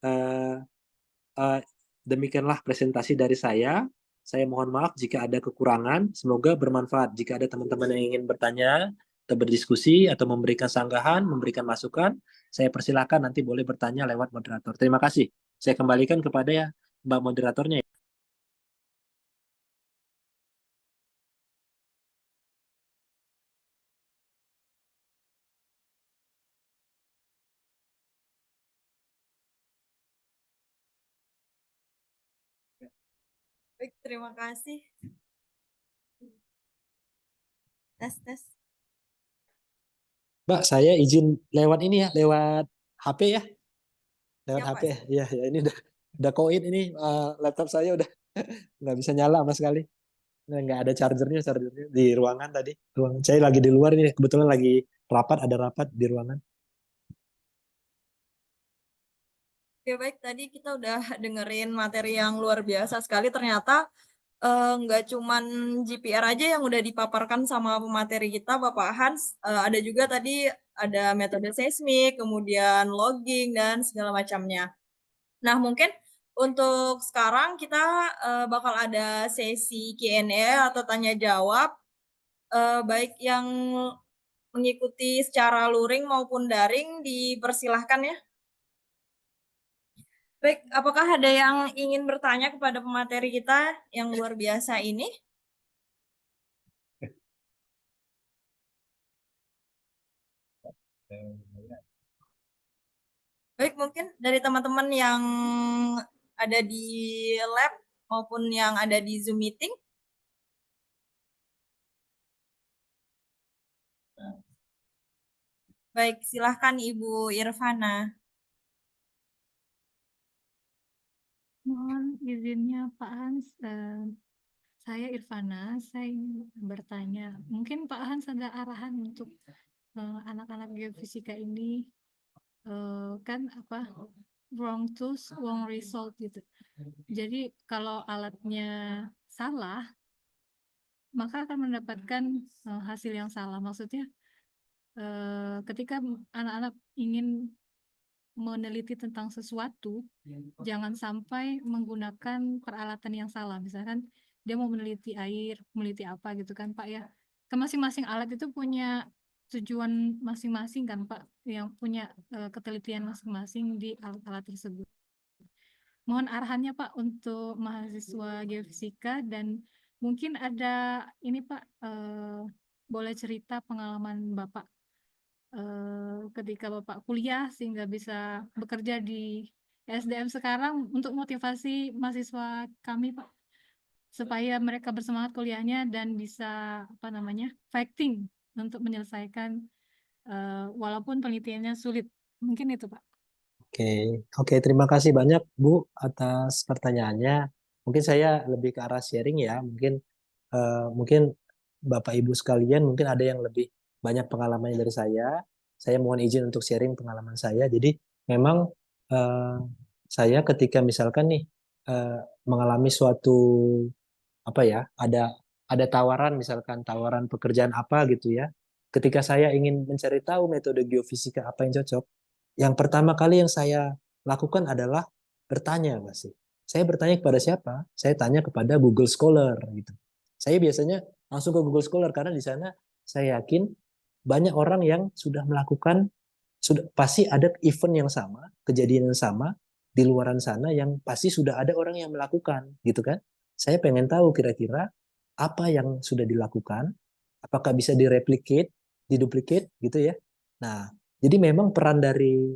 Eh, eh, Demikianlah presentasi dari saya. Saya mohon maaf jika ada kekurangan. Semoga bermanfaat. Jika ada teman-teman yang ingin bertanya atau berdiskusi atau memberikan sanggahan, memberikan masukan, saya persilahkan nanti boleh bertanya lewat moderator. Terima kasih. Saya kembalikan kepada ya, Mbak moderatornya. Baik, terima kasih. Tes, tes. Mbak, saya izin lewat ini ya, lewat HP ya, lewat Siapa? HP. Ya, ya ini udah koin ini laptop saya udah nggak bisa nyala sama sekali. Nah, nggak ada chargernya di ruangan tadi. Ruangan saya lagi di luar ini, kebetulan lagi rapat, ada rapat di ruangan. Oke, baik. Tadi kita udah dengerin materi yang luar biasa sekali. Ternyata nggak cuman GPR aja yang udah dipaparkan sama pemateri kita, Bapak Hans. Ada juga tadi ada metode seismik, kemudian logging, dan segala macamnya. Nah, mungkin untuk sekarang kita bakal ada sesi Q&A atau tanya jawab, baik yang mengikuti secara luring maupun daring dipersilahkan ya. Baik, apakah ada yang ingin bertanya kepada pemateri kita yang luar biasa ini? Baik, mungkin dari teman-teman yang ada di lab maupun yang ada di Zoom meeting. Baik, silahkan Ibu Irvana. Mohon izinnya Pak Hans, saya Irvana, saya ingin bertanya. Mungkin Pak Hans ada arahan untuk anak-anak geofisika ini, kan apa, wrong tools, wrong result gitu. Jadi kalau alatnya salah, maka akan mendapatkan hasil yang salah. Maksudnya ketika anak-anak ingin meneliti tentang sesuatu, jangan sampai menggunakan peralatan yang salah. Misalkan dia mau meneliti air, meneliti apa gitu kan Pak ya. Kan masing-masing alat itu punya tujuan masing-masing kan Pak, yang punya ketelitian masing-masing di alat-alat tersebut. Mohon arahannya Pak untuk mahasiswa geofisika, dan mungkin ada ini Pak, boleh cerita pengalaman Bapak ketika Bapak kuliah sehingga bisa bekerja di SDM sekarang, untuk motivasi mahasiswa kami Pak, supaya mereka bersemangat kuliahnya dan bisa apa namanya, fighting untuk menyelesaikan walaupun penelitiannya sulit. Mungkin itu Pak. Oke, oke, terima kasih banyak Bu atas pertanyaannya. Mungkin saya lebih ke arah sharing ya. Mungkin Bapak Ibu sekalian mungkin ada yang lebih banyak pengalamannya dari saya. Saya mohon izin untuk sharing pengalaman saya. Jadi memang eh, saya ketika misalkan nih eh, mengalami suatu apa ya, ada tawaran, misalkan tawaran pekerjaan apa gitu ya. Ketika saya ingin mencari tahu metode geofisika apa yang cocok, yang pertama kali yang saya lakukan adalah bertanya, Mas. Saya bertanya kepada siapa? Saya tanya kepada Google Scholar gitu. Saya biasanya langsung ke Google Scholar karena di sana saya yakin banyak orang yang sudah melakukan sudah pasti ada event yang sama, kejadian yang sama di luaran sana yang pasti sudah ada orang yang melakukan, gitu kan? Saya pengen tahu kira-kira apa yang sudah dilakukan, apakah bisa direplicate, diduplikat, gitu ya. Nah, jadi memang peran dari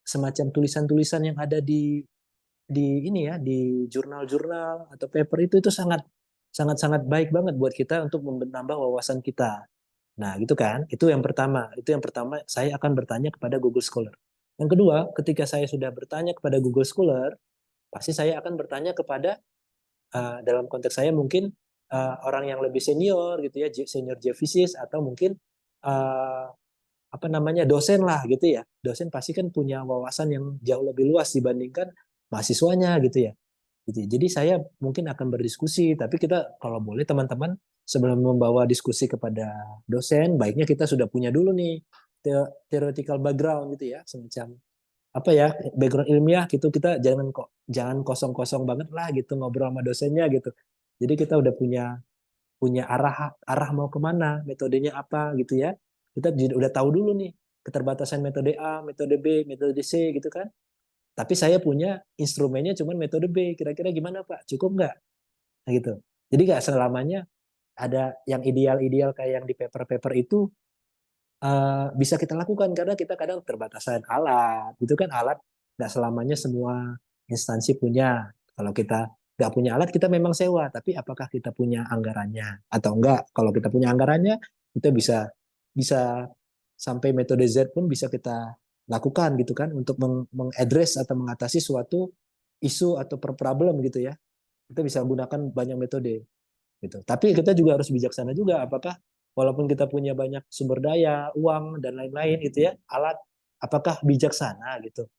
semacam tulisan-tulisan yang ada di ini ya, di jurnal-jurnal atau paper itu sangat sangat sangat baik banget buat kita untuk menambah wawasan kita. Nah, gitu kan? Itu yang pertama. Itu yang pertama, saya akan bertanya kepada Google Scholar. Yang kedua, ketika saya sudah bertanya kepada Google Scholar, pasti saya akan bertanya kepada dalam konteks saya mungkin orang yang lebih senior gitu ya, senior geofisis atau mungkin uh, apa namanya dosen lah gitu ya. Dosen pasti kan punya wawasan yang jauh lebih luas dibandingkan mahasiswanya gitu ya. Gitu. Jadi saya mungkin akan berdiskusi, tapi kita kalau boleh teman-teman sebelum membawa diskusi kepada dosen, baiknya kita sudah punya dulu nih theoretical background gitu ya, semacam apa ya background ilmiah gitu. Kita jangan kosong-kosong banget lah gitu ngobrol sama dosennya gitu. Jadi kita udah punya punya arah arah mau kemana, metodenya apa gitu ya. Kita udah tahu dulu nih keterbatasan metode A, metode B, metode C gitu kan. Tapi saya punya instrumennya cuman metode B. Kira-kira gimana Pak? Cukup nggak? Nah, gitu. Jadi nggak selamanya ada yang ideal-ideal kayak yang di paper-paper itu bisa kita lakukan karena kita kadang terbatasan alat. Itu kan alat nggak selamanya semua instansi punya. Kalau kita nggak punya alat, kita memang sewa. Tapi apakah kita punya anggarannya atau enggak? Kalau kita punya anggarannya, kita bisa bisa sampai metode Z pun bisa kita lakukan gitu kan untuk mengadres atau mengatasi suatu isu atau problem gitu ya. Kita bisa gunakan banyak metode gitu. Tapi kita juga harus bijaksana juga apakah walaupun kita punya banyak sumber daya, uang dan lain-lain gitu ya, alat apakah bijaksana gitu.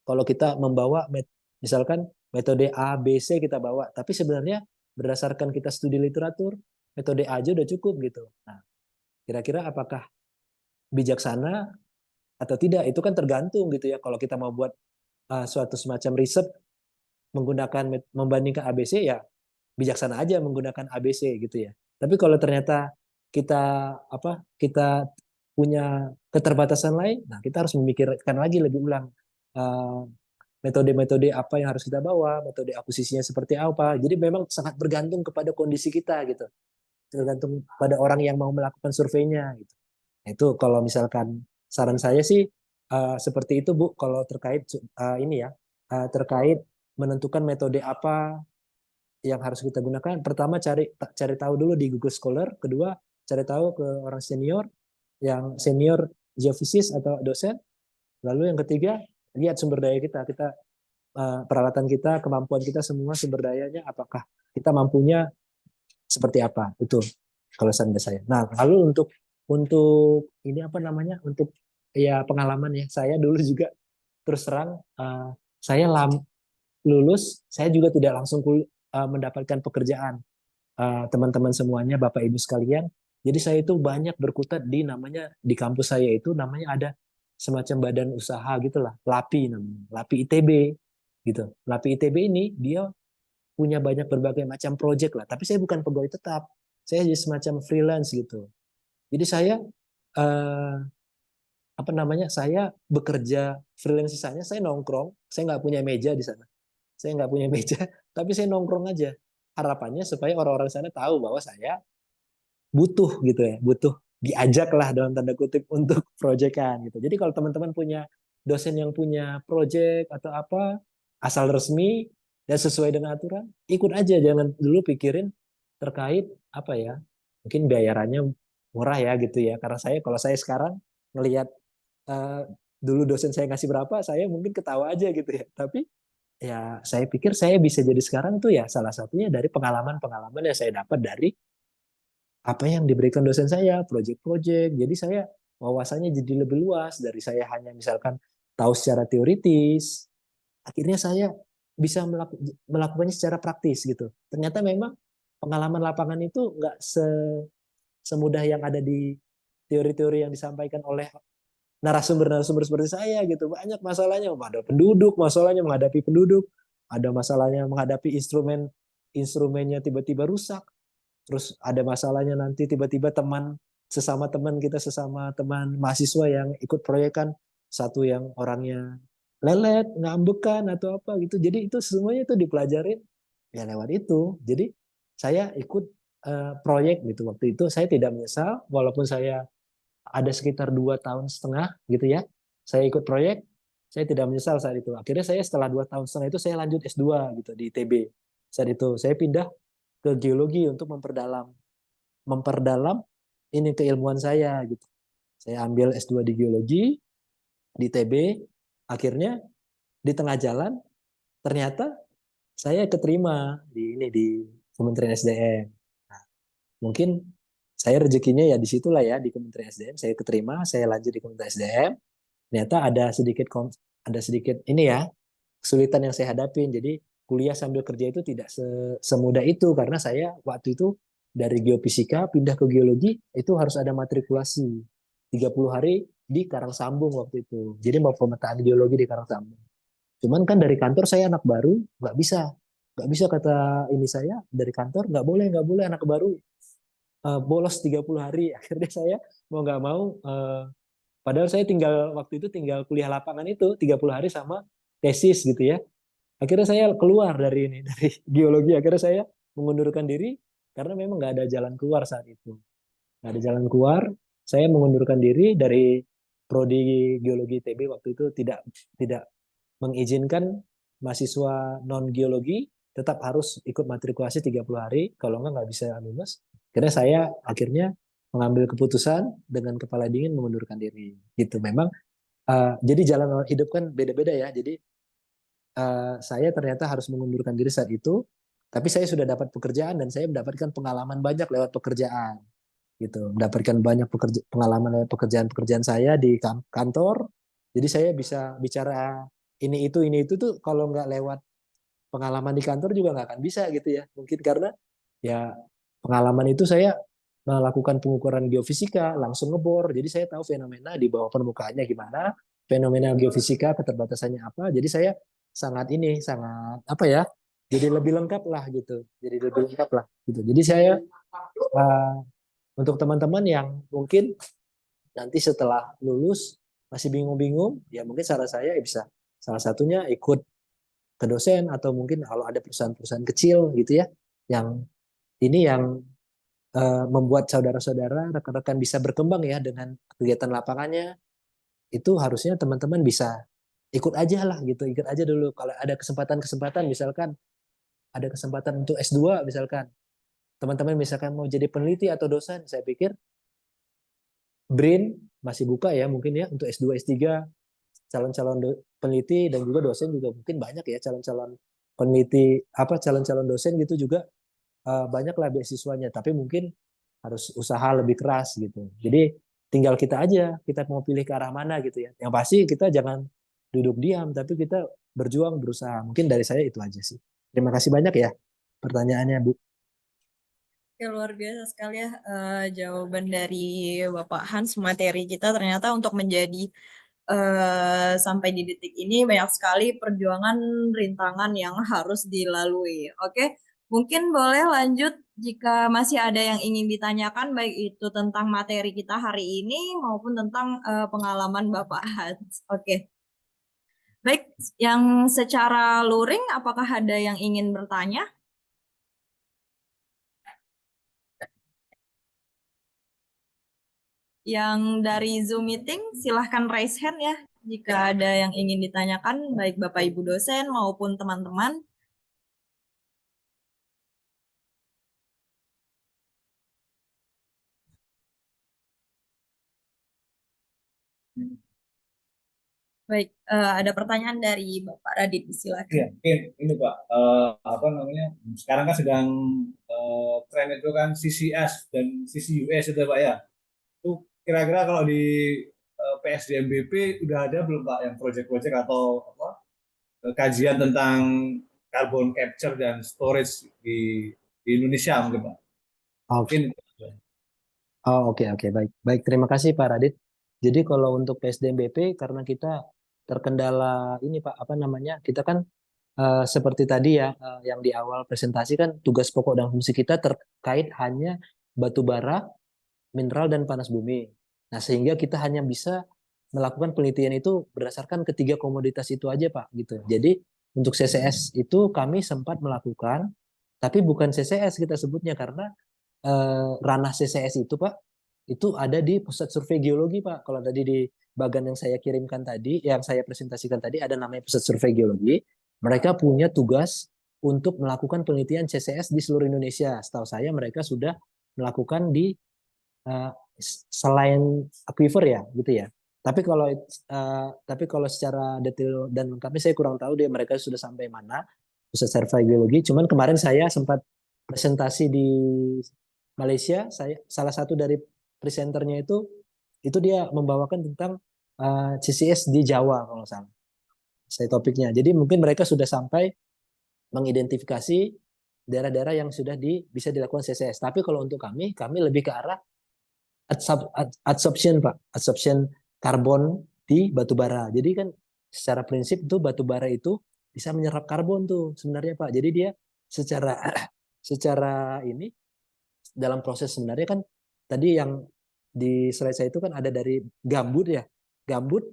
Kalau kita membawa misalkan metode A, B, C kita bawa, tapi sebenarnya berdasarkan kita studi literatur, metode A aja udah cukup gitu. Nah, kira-kira apakah bijaksana atau tidak itu kan tergantung gitu ya. Kalau kita mau buat suatu semacam riset menggunakan membandingkan ABC ya bijaksana aja menggunakan ABC gitu ya. Tapi kalau ternyata kita punya keterbatasan lain, nah kita harus memikirkan lagi lebih ulang metode-metode apa yang harus kita bawa, metode akuisisinya seperti apa. Jadi memang sangat bergantung kepada kondisi kita gitu. Tergantung pada orang yang mau melakukan surveinya gitu. Nah, itu kalau misalkan saran saya sih seperti itu Bu kalau terkait ini ya terkait menentukan metode apa yang harus kita gunakan. Pertama cari tahu dulu di Google Scholar, kedua cari tahu ke orang senior yang senior geofisis atau dosen, lalu yang ketiga lihat sumber daya kita peralatan kita, kemampuan kita semua sumber dayanya apakah kita mampunya seperti apa. Itu kalau saran saya. Nah, lalu untuk ini apa namanya? Untuk ya pengalaman ya. Saya dulu juga terus terang saya lulus, saya juga tidak langsung mendapatkan pekerjaan. Teman-teman semuanya, Bapak Ibu sekalian. Jadi saya itu banyak berkutat di kampus saya itu namanya ada semacam badan usaha gitulah, LAPI namanya, LAPI ITB gitu. LAPI ITB ini dia punya banyak berbagai macam proyek lah, tapi saya bukan pegawai tetap. Saya jadi semacam freelance gitu. Jadi saya eh, apa namanya? Saya bekerja freelance sisanya saya nongkrong, saya nggak punya meja di sana. Saya nggak punya meja, tapi saya nongkrong aja. Harapannya supaya orang-orang sana tahu bahwa saya butuh gitu ya, butuh diajak lah dalam tanda kutip untuk proyekan gitu. Jadi kalau teman-teman punya dosen yang punya proyek atau apa, asal resmi dan sesuai dengan aturan, ikut aja. Jangan dulu pikirin terkait apa ya, mungkin bayarannya murah ya gitu ya. Karena kalau saya sekarang ngelihat uh, dulu dosen saya ngasih berapa, saya mungkin ketawa aja gitu ya. Tapi ya saya pikir saya bisa jadi sekarang tuh ya salah satunya dari pengalaman-pengalaman yang saya dapat dari apa yang diberikan dosen saya, proyek-proyek. Jadi saya wawasannya jadi lebih luas dari saya hanya misalkan tahu secara teoritis. Akhirnya saya bisa melakukannya secara praktis gitu. Ternyata memang pengalaman lapangan itu nggak semudah yang ada di teori-teori yang disampaikan oleh narasumber-narasumber seperti saya gitu. Banyak masalahnya ada penduduk, masalahnya menghadapi penduduk, ada masalahnya menghadapi instrumennya tiba-tiba rusak. Terus ada masalahnya nanti tiba-tiba teman sesama teman kita, sesama teman mahasiswa yang ikut proyek kan, satu yang orangnya lelet, ngambekan atau apa gitu. Jadi itu semuanya itu dipelajarin ya lewat itu. Jadi saya ikut proyek gitu waktu itu. Saya tidak menyesal walaupun saya ada sekitar 2 tahun setengah gitu ya. Saya ikut proyek, saya tidak menyesal saat itu. Akhirnya saya setelah 2 tahun setengah itu saya lanjut S2 gitu di ITB. Saat itu saya pindah ke geologi untuk memperdalam memperdalam ini keilmuan saya gitu. Saya ambil S2 di geologi di ITB. Akhirnya di tengah jalan ternyata saya keterima di Kementerian SDM. Nah, mungkin saya rezekinya ya di situlah ya di Kementerian SDM. Saya keterima, saya lanjut di Kementerian SDM. Ternyata ada sedikit ini ya kesulitan yang saya hadapin. Jadi kuliah sambil kerja itu tidak semudah itu karena saya waktu itu dari geofisika pindah ke geologi itu harus ada matrikulasi 30 hari di Karangsambung waktu itu. Jadi mau pemetaan geologi di Karangsambung. Cuman kan dari kantor saya anak baru, nggak bisa kata ini saya dari kantor nggak boleh anak baru bolos 30 hari. Akhirnya saya mau nggak mau padahal saya waktu itu tinggal kuliah lapangan itu 30 hari sama tesis gitu ya. Akhirnya saya keluar dari ini dari geologi. Akhirnya saya mengundurkan diri karena memang nggak ada jalan keluar saat itu. Nggak ada jalan keluar. Saya mengundurkan diri dari prodi geologi ITB waktu itu tidak mengizinkan mahasiswa non geologi tetap harus ikut matrikulasi 30 hari. Kalau nggak bisa lulus. Akhirnya saya mengambil keputusan dengan kepala dingin mengundurkan diri. Gitu. Memang jadi jalan hidup kan beda-beda ya. Jadi saya ternyata harus mengundurkan diri saat itu, tapi saya sudah dapat pekerjaan dan saya mendapatkan pengalaman banyak lewat pekerjaan, gitu. Mendapatkan banyak pengalaman lewat pekerjaan-pekerjaan saya di kantor. Jadi saya bisa bicara ini itu tuh kalau nggak lewat pengalaman di kantor juga nggak akan bisa gitu ya. Mungkin karena ya pengalaman itu saya melakukan pengukuran geofisika langsung ngebor. Jadi saya tahu fenomena di bawah permukaannya gimana, fenomena geofisika keterbatasannya apa. Jadi saya sangat apa ya? Jadi lebih lengkap lah gitu. Jadi lebih lengkap lah gitu. Jadi saya untuk teman-teman yang mungkin nanti setelah lulus masih bingung-bingung, ya mungkin saran saya bisa salah satunya ikut ke dosen atau mungkin kalau ada perusahaan-perusahaan kecil gitu ya, yang ini yang membuat saudara-saudara, rekan-rekan bisa berkembang ya dengan kegiatan lapangannya, itu harusnya teman-teman bisa ikut aja lah gitu, ikut aja dulu. Kalau ada kesempatan-kesempatan, misalkan ada kesempatan untuk S2 misalkan, teman-teman misalkan mau jadi peneliti atau dosen, saya pikir BRIN masih buka ya mungkin ya untuk S2, S3, calon-calon peneliti dan juga dosen juga mungkin banyak ya calon-calon peneliti, calon-calon dosen gitu juga banyak lah beasiswanya, tapi mungkin harus usaha lebih keras gitu. Jadi tinggal kita aja, kita mau pilih ke arah mana gitu ya. Yang pasti kita jangan duduk diam, tapi kita berjuang, berusaha. Mungkin dari saya itu aja sih. Terima kasih banyak ya pertanyaannya, Bu. Ya, luar biasa sekali ya jawaban dari Bapak Hans. Materi kita ternyata untuk menjadi sampai di detik ini banyak sekali perjuangan rintangan yang harus dilalui. Oke, mungkin boleh lanjut jika masih ada yang ingin ditanyakan, baik itu tentang materi kita hari ini maupun tentang pengalaman Bapak Hans. Oke, baik, yang secara luring, apakah ada yang ingin bertanya? Yang dari Zoom meeting, silahkan raise hand ya jika ada yang ingin ditanyakan, baik Bapak Ibu dosen maupun teman-teman. Baik, ada pertanyaan dari Bapak Radit, silakan. Iya, ini Pak, apa namanya? Sekarang kan sedang tren itu kan CCS dan CCUS itu Pak ya. Itu kira-kira kalau di PSDMBP udah ada belum Pak yang proyek-proyek atau apa kajian tentang carbon capture dan storage di Indonesia mungkin Pak? Oke. Mungkin. Oke, baik. Baik, terima kasih Pak Radit. Jadi kalau untuk PSDMBP karena kita terkendala ini Pak, apa namanya? Kita kan seperti tadi ya yang di awal presentasi kan tugas pokok dan fungsi kita terkait hanya batu bara mineral dan panas bumi. Nah, sehingga kita hanya bisa melakukan penelitian itu berdasarkan ketiga komoditas itu aja, Pak, gitu. Jadi untuk CCS itu kami sempat melakukan, tapi bukan CCS kita sebutnya karena ranah CCS itu, Pak, itu ada di Pusat Survei Geologi, Pak. Kalau tadi di bagian yang saya kirimkan tadi, yang saya presentasikan tadi ada namanya Pusat Survei Geologi. Mereka punya tugas untuk melakukan penelitian CCS di seluruh Indonesia. Setahu saya mereka sudah melakukan di uh, selain aquifer ya, gitu ya. Tapi kalau secara detail dan lengkapnya saya kurang tahu dia mereka sudah sampai mana Pusat Survei Geologi. Cuman kemarin saya sempat presentasi di Malaysia. Saya salah satu dari presenternya itu dia membawakan tentang CCS di Jawa kalau salah. Saya topiknya. Jadi mungkin mereka sudah sampai mengidentifikasi daerah-daerah yang sudah bisa dilakukan CCS. Tapi kalau untuk kami lebih ke arah adsorption, Pak, adsorption karbon di batu bara. Jadi kan secara prinsip tuh batu bara itu bisa menyerap karbon tuh sebenarnya, Pak. Jadi dia secara secara ini dalam proses sebenarnya kan tadi yang di slide saya itu kan ada dari gambut ya. Gambut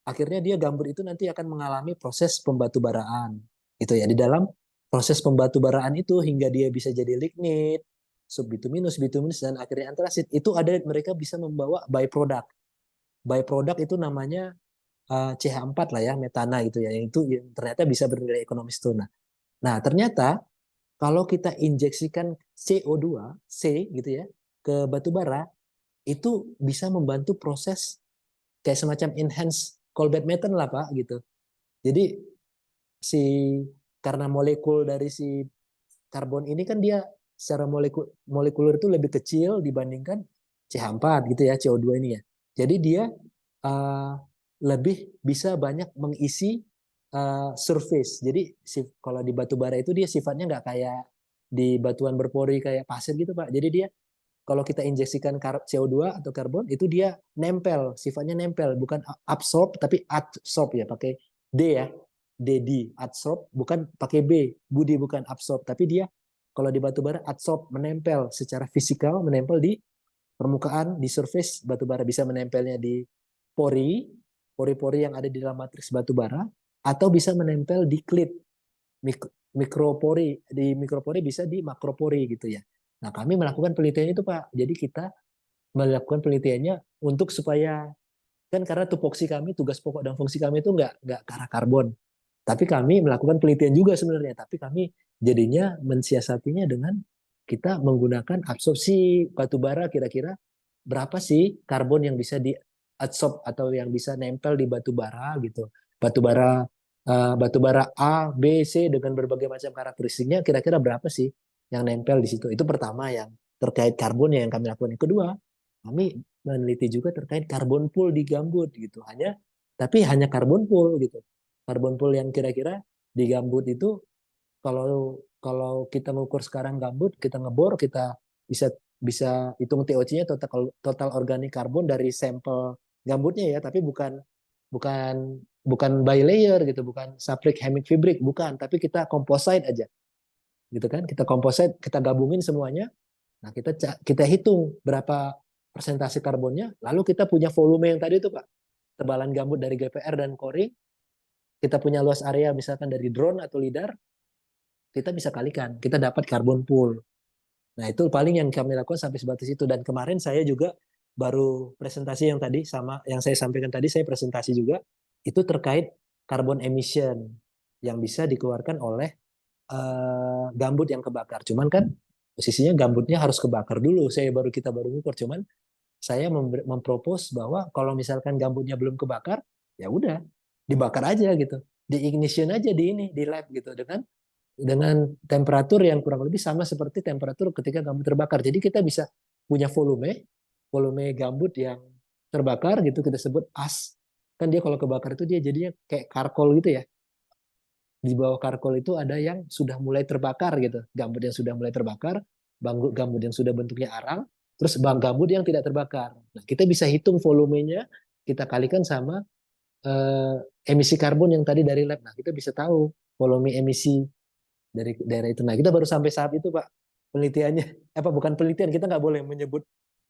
akhirnya gambut itu nanti akan mengalami proses pembatubaraan gitu ya. Di dalam proses pembatubaraan itu hingga dia bisa jadi lignit, subbituminus, bituminus dan akhirnya antrasit itu ada mereka bisa membawa byproduct. Byproduct itu namanya CH4 lah ya, metana gitu ya. Yang itu ternyata bisa bernilai ekonomis tuh. Nah, ternyata kalau kita injeksikan CO2, C gitu ya, ke batu bara itu bisa membantu proses kayak semacam enhance coal bed methane lah, Pak, gitu. Jadi si karena molekul dari si karbon ini kan dia secara molekuler itu lebih kecil dibandingkan CH4 gitu ya, CO2 ini ya. Jadi dia uh, lebih bisa banyak mengisi surface. Jadi kalau di batu bara itu dia sifatnya nggak kayak di batuan berpori kayak pasir gitu, Pak. Jadi dia kalau kita injeksikan CO2 atau karbon itu dia nempel, sifatnya nempel, bukan absorb tapi adsorb ya, pakai D ya. DD, adsorb, bukan pakai B, budi bukan absorb, tapi dia kalau di batu bara adsorb, menempel secara fisikal, menempel di permukaan, di surface batu bara, bisa menempelnya di pori-pori yang ada di dalam matriks batu bara, atau bisa menempel di klit, mikropori, di mikropori bisa di makropori gitu ya. Nah, kami melakukan penelitian itu, Pak. Jadi kita melakukan penelitiannya untuk supaya kan karena tupoksi kami, tugas pokok dan fungsi kami itu nggak ke arah karbon. Tapi kami melakukan penelitian juga sebenarnya. Tapi kami jadinya mensiasatinya dengan kita menggunakan absorpsi batu bara kira-kira berapa sih karbon yang bisa diadsorb atau yang bisa nempel di batu bara gitu. Batu bara A, B, C dengan berbagai macam karakteristiknya kira-kira berapa sih yang nempel di situ. Itu pertama yang terkait karbon yang kami lakukan. Yang kedua, kami meneliti juga terkait karbon pool di gambut gitu. Tapi hanya karbon pool gitu. Karbon pool yang kira-kira di gambut itu kalau kalau kita mengukur sekarang gambut, kita ngebor, kita bisa bisa hitung TOC-nya, total organik karbon dari sampel gambutnya ya, tapi bukan bukan bukan bilayer gitu, bukan saprik hemik fibrik, bukan, tapi kita composite aja. Gitu kan? Kita composite, kita gabungin semuanya. Nah, kita hitung berapa persentase karbonnya, lalu kita punya volume yang tadi itu, Pak. Tebalan gambut dari GPR dan coring, kita punya luas area misalkan dari drone atau lidar, kita bisa kalikan, kita dapat carbon pool. Nah, itu paling yang kami lakukan sampai sebatas itu. Dan kemarin saya juga baru presentasi yang tadi, sama yang saya sampaikan tadi, saya presentasi juga, itu terkait carbon emission yang bisa dikeluarkan oleh gambut yang kebakar. Cuman kan posisinya gambutnya harus kebakar dulu, kita baru ngukur. Cuman saya mempropos bahwa kalau misalkan gambutnya belum kebakar, ya udah dibakar aja gitu, di ignition aja di lab gitu dengan temperatur yang kurang lebih sama seperti temperatur ketika gambut terbakar. Jadi kita bisa punya volume gambut yang terbakar gitu, kita sebut as. Kan dia kalau kebakar itu dia jadinya kayak karkol gitu ya. Di bawah karkol itu ada yang sudah mulai terbakar gitu. Gambut yang sudah mulai terbakar, gambut yang sudah bentuknya arang, terus gambut yang tidak terbakar. Nah, kita bisa hitung volumenya, kita kalikan sama emisi karbon yang tadi dari lab. Nah, kita bisa tahu volume emisi dari daerah itu. Nah, kita baru sampai saat itu, Pak, penelitiannya. Bukan penelitian, kita nggak boleh menyebut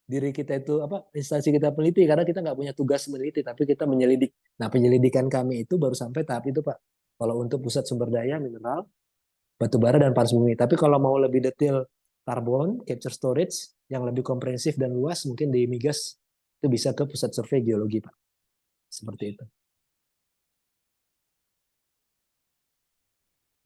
diri kita itu apa instansi kita peneliti karena kita nggak punya tugas meneliti tapi kita menyelidik. Nah penyelidikan kami itu baru sampai tahap itu Pak. Kalau untuk pusat sumber daya mineral, batu bara dan panas bumi. Tapi kalau mau lebih detail karbon capture storage yang lebih komprehensif dan luas mungkin di Migas itu bisa ke pusat survei geologi Pak. Seperti itu.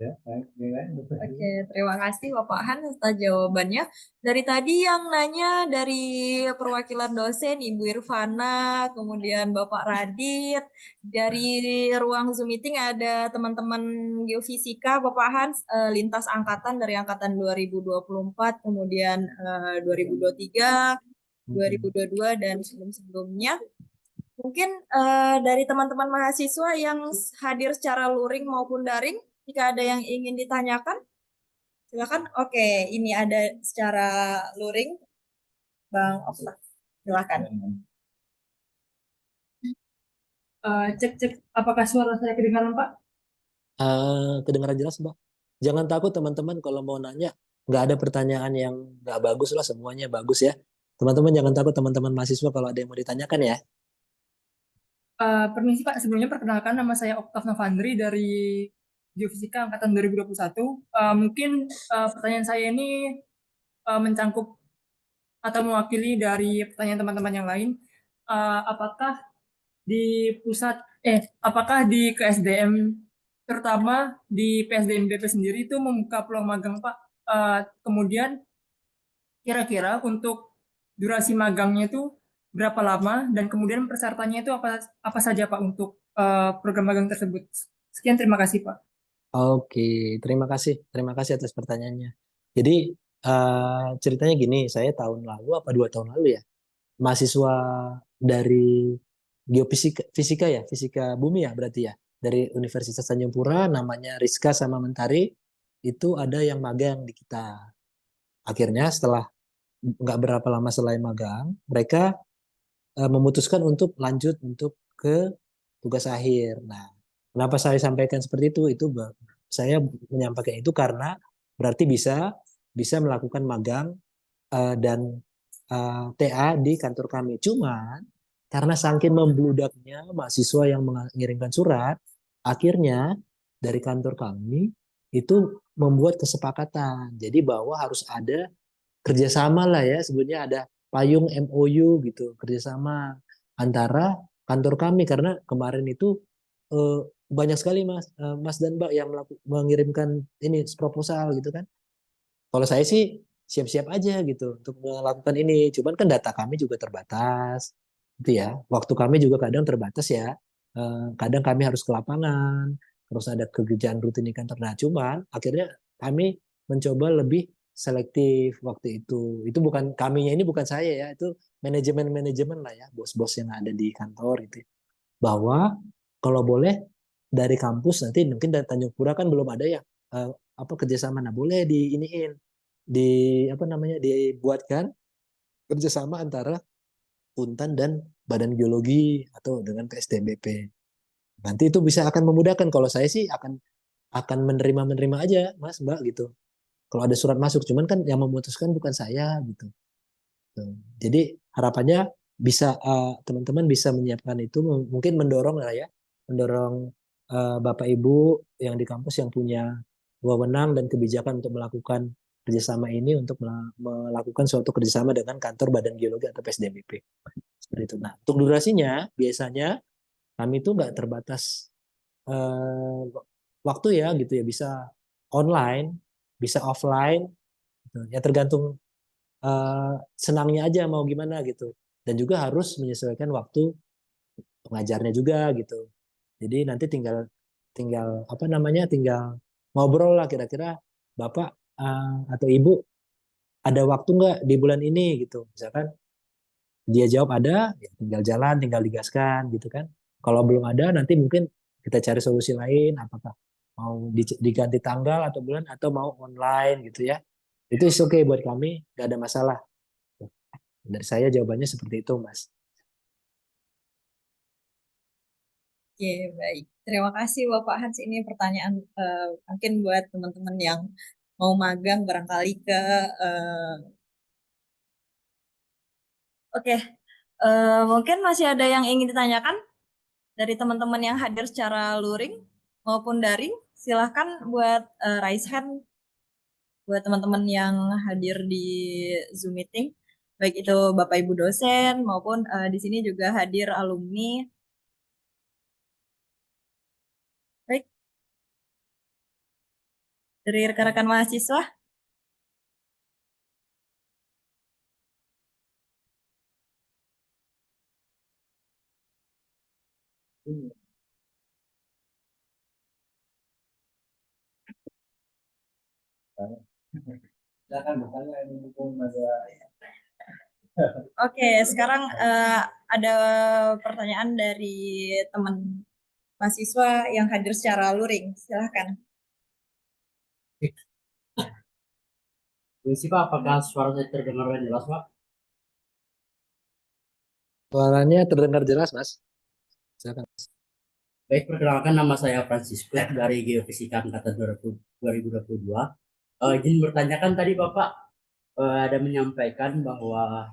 Ya, baik. Nilai, betul. Oke, terima kasih Bapak Hans atas jawabannya. Dari tadi yang nanya dari perwakilan dosen Ibu Irvana, kemudian Bapak Radit, dari ruang Zoom meeting ada teman-teman geofisika Bapak Hans lintas angkatan dari angkatan 2024, kemudian 2023, 2022 dan sebelum-sebelumnya. Mungkin dari teman-teman mahasiswa yang hadir secara luring maupun daring, jika ada yang ingin ditanyakan, silakan. Oke, ini ada secara luring, Bang Okta. Silakan. Cek, apakah suara saya kedengaran, Pak? Kedengaran jelas Mbak. Jangan takut teman-teman kalau mau nanya, nggak ada pertanyaan yang nggak bagus lah, semuanya bagus ya. Teman-teman jangan takut teman-teman mahasiswa kalau ada yang mau ditanyakan ya. Permisi Pak, sebelumnya perkenalkan nama saya Oktav Novandri dari Geofisika Angkatan 2021. Mungkin pertanyaan saya ini mencangkup atau mewakili dari pertanyaan teman-teman yang lain. Apakah di apakah di KSDM, terutama di PSDM BP sendiri itu membuka peluang magang Pak? Kemudian kira-kira untuk durasi magangnya itu berapa lama dan kemudian persyaratannya itu apa saja Pak untuk program magang tersebut. Sekian, terima kasih Pak. Oke, terima kasih atas pertanyaannya. Jadi ceritanya gini, saya tahun lalu apa 2 tahun lalu ya, mahasiswa dari fisika ya, fisika bumi ya berarti ya, dari Universitas Tanjung Pura, namanya Rizka sama Mentari, itu ada yang magang di kita. Akhirnya setelah nggak berapa lama setelah magang, mereka memutuskan untuk lanjut untuk ke tugas akhir. Nah, kenapa saya sampaikan seperti itu? Saya menyampaikan itu karena berarti bisa melakukan magang dan TA di kantor kami. Cuman karena saking membludaknya mahasiswa yang mengirimkan surat, akhirnya dari kantor kami itu membuat kesepakatan. Jadi bahwa harus ada kerjasama lah ya, sebenarnya ada payung MOU gitu, kerjasama antara kantor kami karena kemarin itu banyak sekali Mas dan Mbak yang mengirimkan ini proposal gitu kan. Kalau saya sih siap-siap aja gitu untuk melakukan ini. Cuman kan data kami juga terbatas, gitu ya. Waktu kami juga kadang terbatas ya. Kadang kami harus ke lapangan, terus ada kerjaan rutin di kantor. Nah, cuman akhirnya kami mencoba lebih selektif waktu itu. Itu bukan kaminya ini bukan saya ya, itu manajemen lah ya, bos-bos yang ada di kantor itu. Bahwa kalau boleh dari kampus nanti mungkin dari Tanjung Pura kan belum ada ya apa kerjasama. Nah boleh apa namanya dibuatkan kerjasama antara Untan dan Badan Geologi atau dengan PSDBP. Nanti itu bisa akan memudahkan. Kalau saya sih akan menerima aja Mas Mbak gitu. Kalau ada surat masuk, cuman kan yang memutuskan bukan saya gitu. Jadi harapannya bisa teman-teman bisa menyiapkan itu, mungkin mendorong lah ya, mendorong Bapak Ibu yang di kampus yang punya wewenang dan kebijakan untuk melakukan kerjasama ini untuk melakukan suatu kerjasama dengan kantor Badan Geologi atau PSDBP. Seperti itu. Nah, untuk durasinya biasanya kami itu nggak terbatas waktu ya gitu ya, bisa online, bisa offline, gitu. Ya tergantung senangnya aja mau gimana gitu. Dan juga harus menyesuaikan waktu pengajarnya juga gitu. Jadi nanti tinggal tinggal apa namanya tinggal ngobrol lah kira-kira Bapak atau Ibu ada waktu nggak di bulan ini gitu. Misalkan dia jawab ada, ya tinggal jalan, tinggal digaskan gitu kan. Kalau belum ada nanti mungkin kita cari solusi lain, apakah mau diganti tanggal atau bulan atau mau online gitu ya. Itu is okay buat kami, nggak ada masalah. Dari saya jawabannya seperti itu, Mas. Oke, baik. Terima kasih Bapak Hans. Ini pertanyaan mungkin buat teman-teman yang mau magang barangkali ke Oke, mungkin masih ada yang ingin ditanyakan dari teman-teman yang hadir secara luring maupun daring. Silahkan buat raise hand buat teman-teman yang hadir di Zoom meeting, baik itu Bapak Ibu dosen maupun di sini juga hadir alumni. Baik, dari rekan-rekan mahasiswa. Silakan bertanya ini mumpung ada. Oke, sekarang ada pertanyaan dari teman mahasiswa yang hadir secara luring. Silahkan. Misi Pak, apakah suara saya terdengar dengan jelas Pak? Suaranya terdengar jelas, Mas. Silakan. Baik, perkenalkan nama saya Francisco dari Geofisika Angkatan 2022. Izin bertanyakan tadi Bapak ada menyampaikan bahwa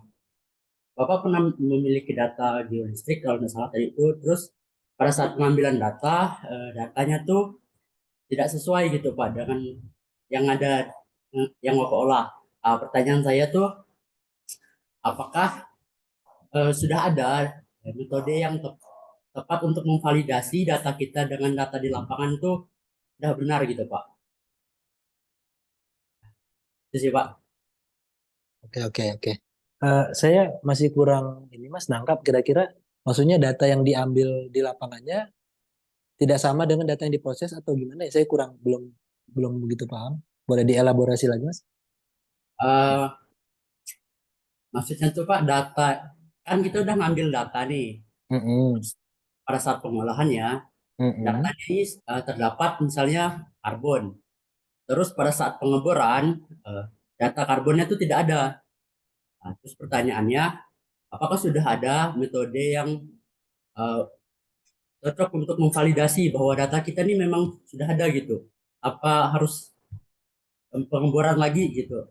Bapak pernah memiliki data geolistrik kalau nggak salah tadi itu, terus pada saat pengambilan data, datanya tuh tidak sesuai gitu Pak dengan yang ada yang Bapak olah. Pertanyaan saya tuh, apakah sudah ada metode yang tepat untuk memvalidasi data kita dengan data di lapangan itu sudah benar gitu Pak? Itu sih Pak. Oke. Saya masih kurang ini Mas nangkap kira-kira maksudnya data yang diambil di lapangannya tidak sama dengan data yang diproses atau gimana ya? Saya belum begitu paham. Boleh dielaborasi lagi, Mas? Eh, Maksudnya tuh Pak, data kan kita udah ngambil data nih Mm-mm. pada saat pengolahannya, data Mm-mm. ini terdapat misalnya karbon. Terus pada saat pengeboran, data karbonnya itu tidak ada. Nah, terus pertanyaannya, apakah sudah ada metode yang eh, cocok untuk memvalidasi bahwa data kita ini memang sudah ada gitu? Apa harus pengeboran lagi gitu?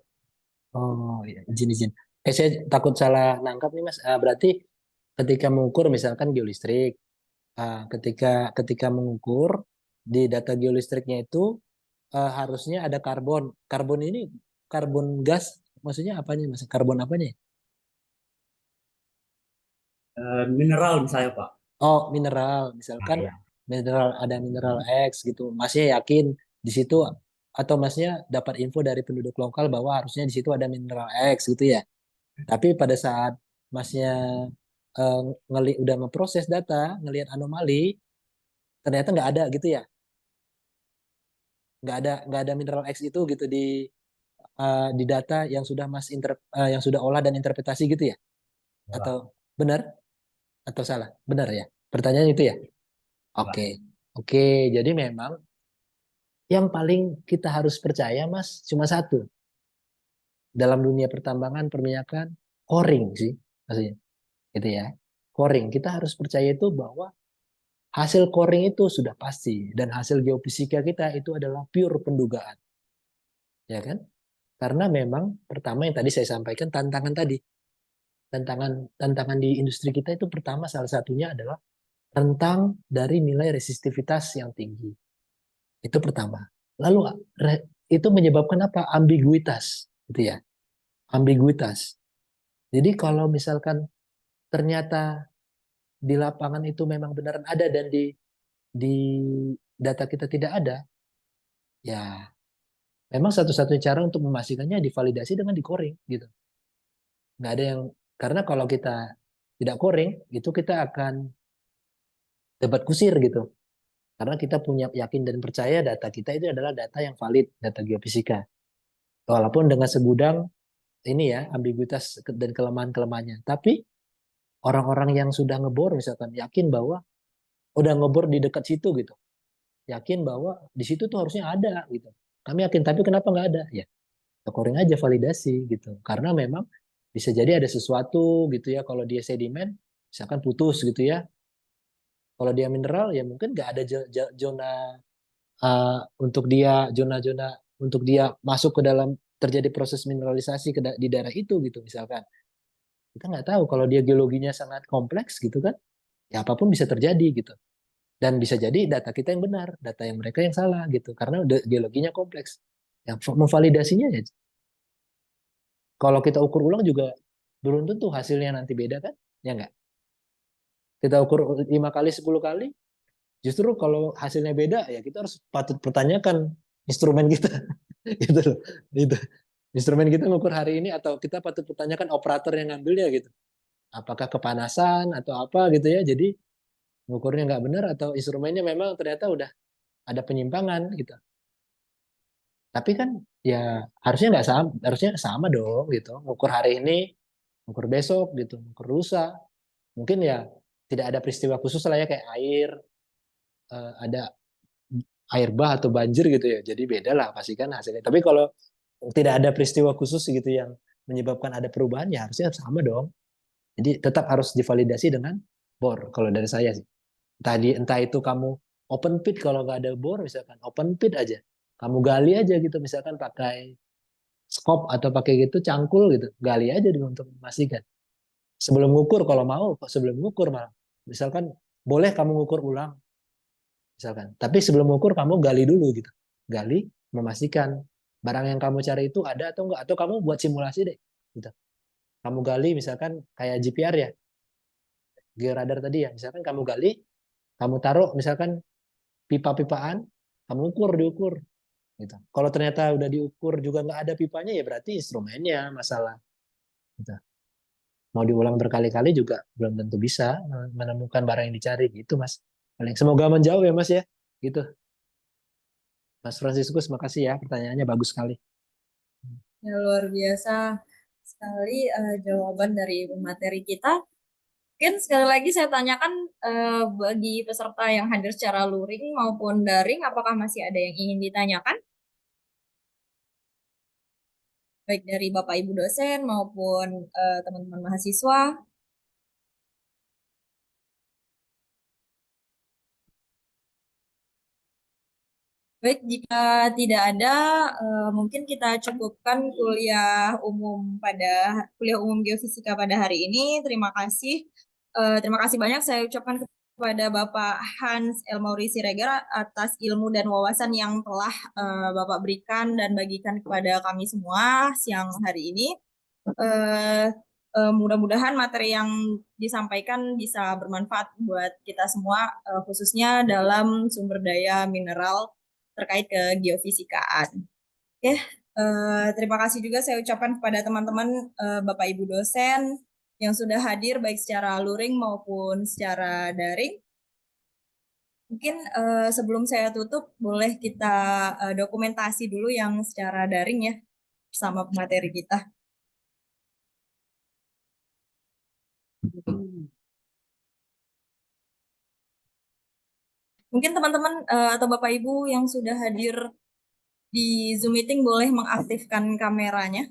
Oh, iya, izin. Saya takut salah nangkap nih, Mas. Berarti ketika mengukur misalkan geolistrik, ketika mengukur di data geolistriknya itu harusnya ada karbon. Karbon ini karbon gas, maksudnya apanya, Mas? Karbon apanya? Mineral misalnya Pak. Oh, mineral. Nah, Misalkan ya. ada mineral X gitu. Masnya yakin di situ atau masnya dapat info dari penduduk lokal bahwa harusnya di situ ada mineral X gitu ya. Tapi pada saat masnya eh, udah memproses data, ngelihat anomali, ternyata nggak ada gitu ya. Nggak ada mineral X itu gitu di data yang sudah yang sudah olah dan interpretasi gitu ya. Atau benar atau salah? Benar ya. Pertanyaan itu ya. Oke. Oke, jadi memang yang paling kita harus percaya, Mas, cuma satu. Dalam dunia pertambangan, perminyakan, coring sih, maksudnya. Gitu ya. Coring. Kita harus percaya itu bahwa hasil coring itu sudah pasti. Dan hasil geofisika kita itu adalah pure pendugaan. Ya kan? Karena memang pertama yang tadi saya sampaikan, tantangan tadi. Tantangan di industri kita itu pertama salah satunya adalah rentang dari nilai resistivitas yang tinggi. Itu pertama. Lalu itu menyebabkan apa? Ambiguitas, gitu ya. Ambiguitas. Jadi kalau misalkan ternyata di lapangan itu memang beneran ada dan di data kita tidak ada, ya memang satu-satunya cara untuk memastikannya divalidasi dengan di-coring gitu. Nggak ada yang karena kalau kita tidak coring, itu kita akan debat kusir gitu. Karena kita punya yakin dan percaya data kita itu adalah data yang valid, data geofisika. Walaupun dengan segudang ini ya ambiguitas dan kelemahan-kelemahannya. Tapi orang-orang yang sudah ngebor misalkan yakin bahwa udah ngebor di dekat situ gitu, yakin bahwa di situ tuh harusnya ada gitu. Kami yakin tapi kenapa nggak ada? Ya, coring aja validasi gitu. Karena memang bisa jadi ada sesuatu gitu ya. Kalau dia sedimen, misalkan putus gitu ya. Kalau dia mineral ya mungkin nggak ada zona untuk dia zona-zona untuk dia masuk ke dalam terjadi proses mineralisasi di daerah itu gitu misalkan. Kita nggak tahu kalau dia geologinya sangat kompleks gitu kan, ya apapun bisa terjadi gitu. Dan bisa jadi data kita yang benar, data yang mereka yang salah gitu, karena udah geologinya kompleks. Yang memvalidasinya ya, kalau kita ukur ulang juga belum tentu hasilnya nanti beda kan, ya nggak? Kita ukur 5 kali, 10 kali, justru kalau hasilnya beda ya kita harus patut pertanyakan instrumen kita, gitu loh. Itu instrumen kita ngukur hari ini atau kita patut pertanyakan operator yang ngambilnya gitu. Apakah kepanasan atau apa gitu ya. Jadi ngukurnya nggak benar atau instrumennya memang ternyata udah ada penyimpangan gitu. Tapi kan ya harusnya nggak sama, harusnya sama dong gitu. Ngukur hari ini, ngukur besok gitu, ngukur lusa. Mungkin ya tidak ada peristiwa khusus lah ya kayak air, ada air bah atau banjir gitu ya. Jadi beda lah pasti kan hasilnya. Tapi kalau tidak ada peristiwa khusus gitu yang menyebabkan ada perubahan ya harusnya sama dong. Jadi tetap harus divalidasi dengan bor kalau dari saya sih. Tadi entah itu kamu open pit kalau nggak ada bor misalkan open pit aja. Kamu gali aja gitu misalkan pakai skop atau pakai gitu cangkul gitu. Gali aja dulu untuk memastikan. Sebelum ngukur kalau mau sebelum ngukur malah. Misalkan boleh kamu ngukur ulang misalkan. Tapi sebelum ngukur kamu gali dulu gitu. Gali memastikan barang yang kamu cari itu ada atau enggak atau kamu buat simulasi deh gitu. Kamu gali misalkan kayak GPR ya, georadar tadi ya. Misalkan kamu gali, kamu taruh misalkan pipa-pipaan, kamu diukur gitu. Kalau ternyata udah diukur juga nggak ada pipanya ya berarti instrumennya masalah. Gitu. Mau diulang berkali-kali juga belum tentu bisa menemukan barang yang dicari gitu mas. Paling semoga menjawab ya mas ya. Gitu. Mas Franciscus, makasih ya pertanyaannya bagus sekali. Ya, luar biasa sekali jawaban dari materi kita. Mungkin sekali lagi saya tanyakan bagi peserta yang hadir secara luring maupun daring, apakah masih ada yang ingin ditanyakan? Baik dari Bapak Ibu dosen maupun teman-teman mahasiswa. Baik, jika tidak ada, mungkin kita cukupkan kuliah umum geofisika pada hari ini. Terima kasih. Terima kasih banyak saya ucapkan kepada Bapak Hans Elmauri Siregar atas ilmu dan wawasan yang telah Bapak berikan dan bagikan kepada kami semua siang hari ini. Eh, Mudah-mudahan materi yang disampaikan bisa bermanfaat buat kita semua, khususnya dalam sumber daya mineral terkait ke geofisikaan. Oke, terima kasih juga saya ucapkan kepada teman-teman Bapak Ibu dosen yang sudah hadir baik secara luring maupun secara daring. Mungkin sebelum saya tutup, boleh kita dokumentasi dulu yang secara daring ya bersama pemateri kita. Mungkin teman-teman atau Bapak Ibu yang sudah hadir di Zoom meeting boleh mengaktifkan kameranya.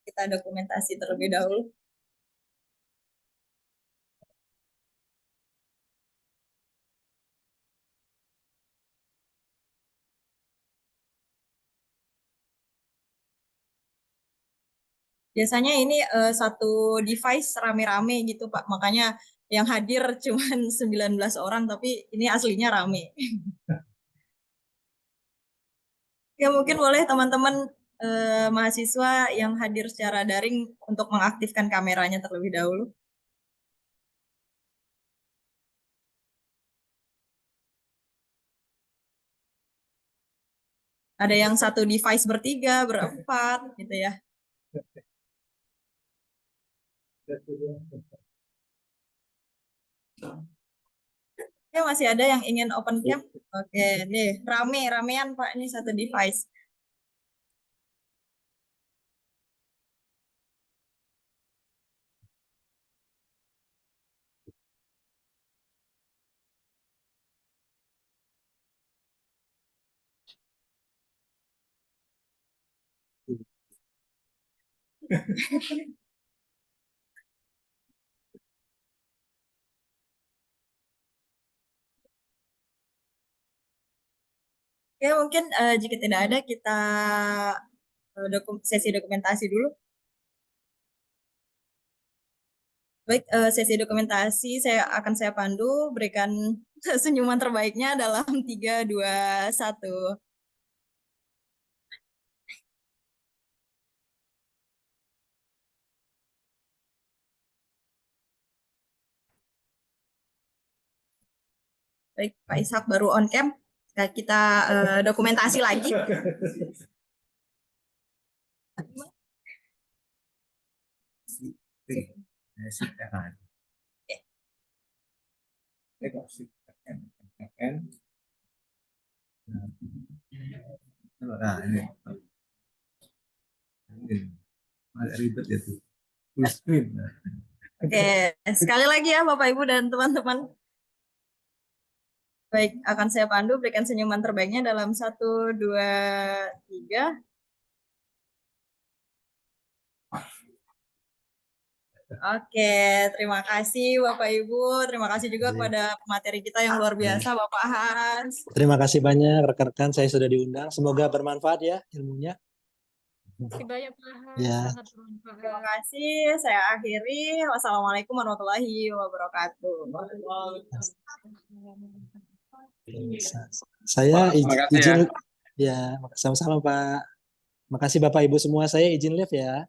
Kita dokumentasi terlebih dahulu. Biasanya ini satu device rame-rame gitu Pak. Makanya yang hadir cuma 19 orang, tapi ini aslinya rame. Ya mungkin boleh teman-teman mahasiswa yang hadir secara daring untuk mengaktifkan kameranya terlebih dahulu. Ada yang satu device bertiga, berempat gitu ya. Ya masih ada yang ingin open cam. Oke, nih ramean Pak, ini satu device. Ya mungkin jika tidak ada kita sesi dokumentasi dulu. Baik, sesi dokumentasi akan saya pandu, berikan senyuman terbaiknya dalam 3, 2, 1. Baik, Pak Ishak baru on cam. Kita dokumentasi lagi. Nah, ini agak ribet ya tuh. Full screen. Oke, sekali lagi ya Bapak Ibu dan teman-teman. Baik, akan saya pandu, berikan senyuman terbaiknya dalam 1, 2, 3. Oke, terima kasih Bapak Ibu. Terima kasih juga kepada pemateri kita yang luar biasa, Bapak Hans. Terima kasih banyak rekan-rekan, saya sudah diundang. Semoga bermanfaat ya ilmunya. Terima kasih banyak Pak Hans, Ya. sangat bermanfaat. Terima kasih. Saya akhiri. Wassalamualaikum warahmatullahi wabarakatuh. Saya Pak, makasih izin ya, sama-sama Pak. Makasih Bapak Ibu semua. Saya izin live ya.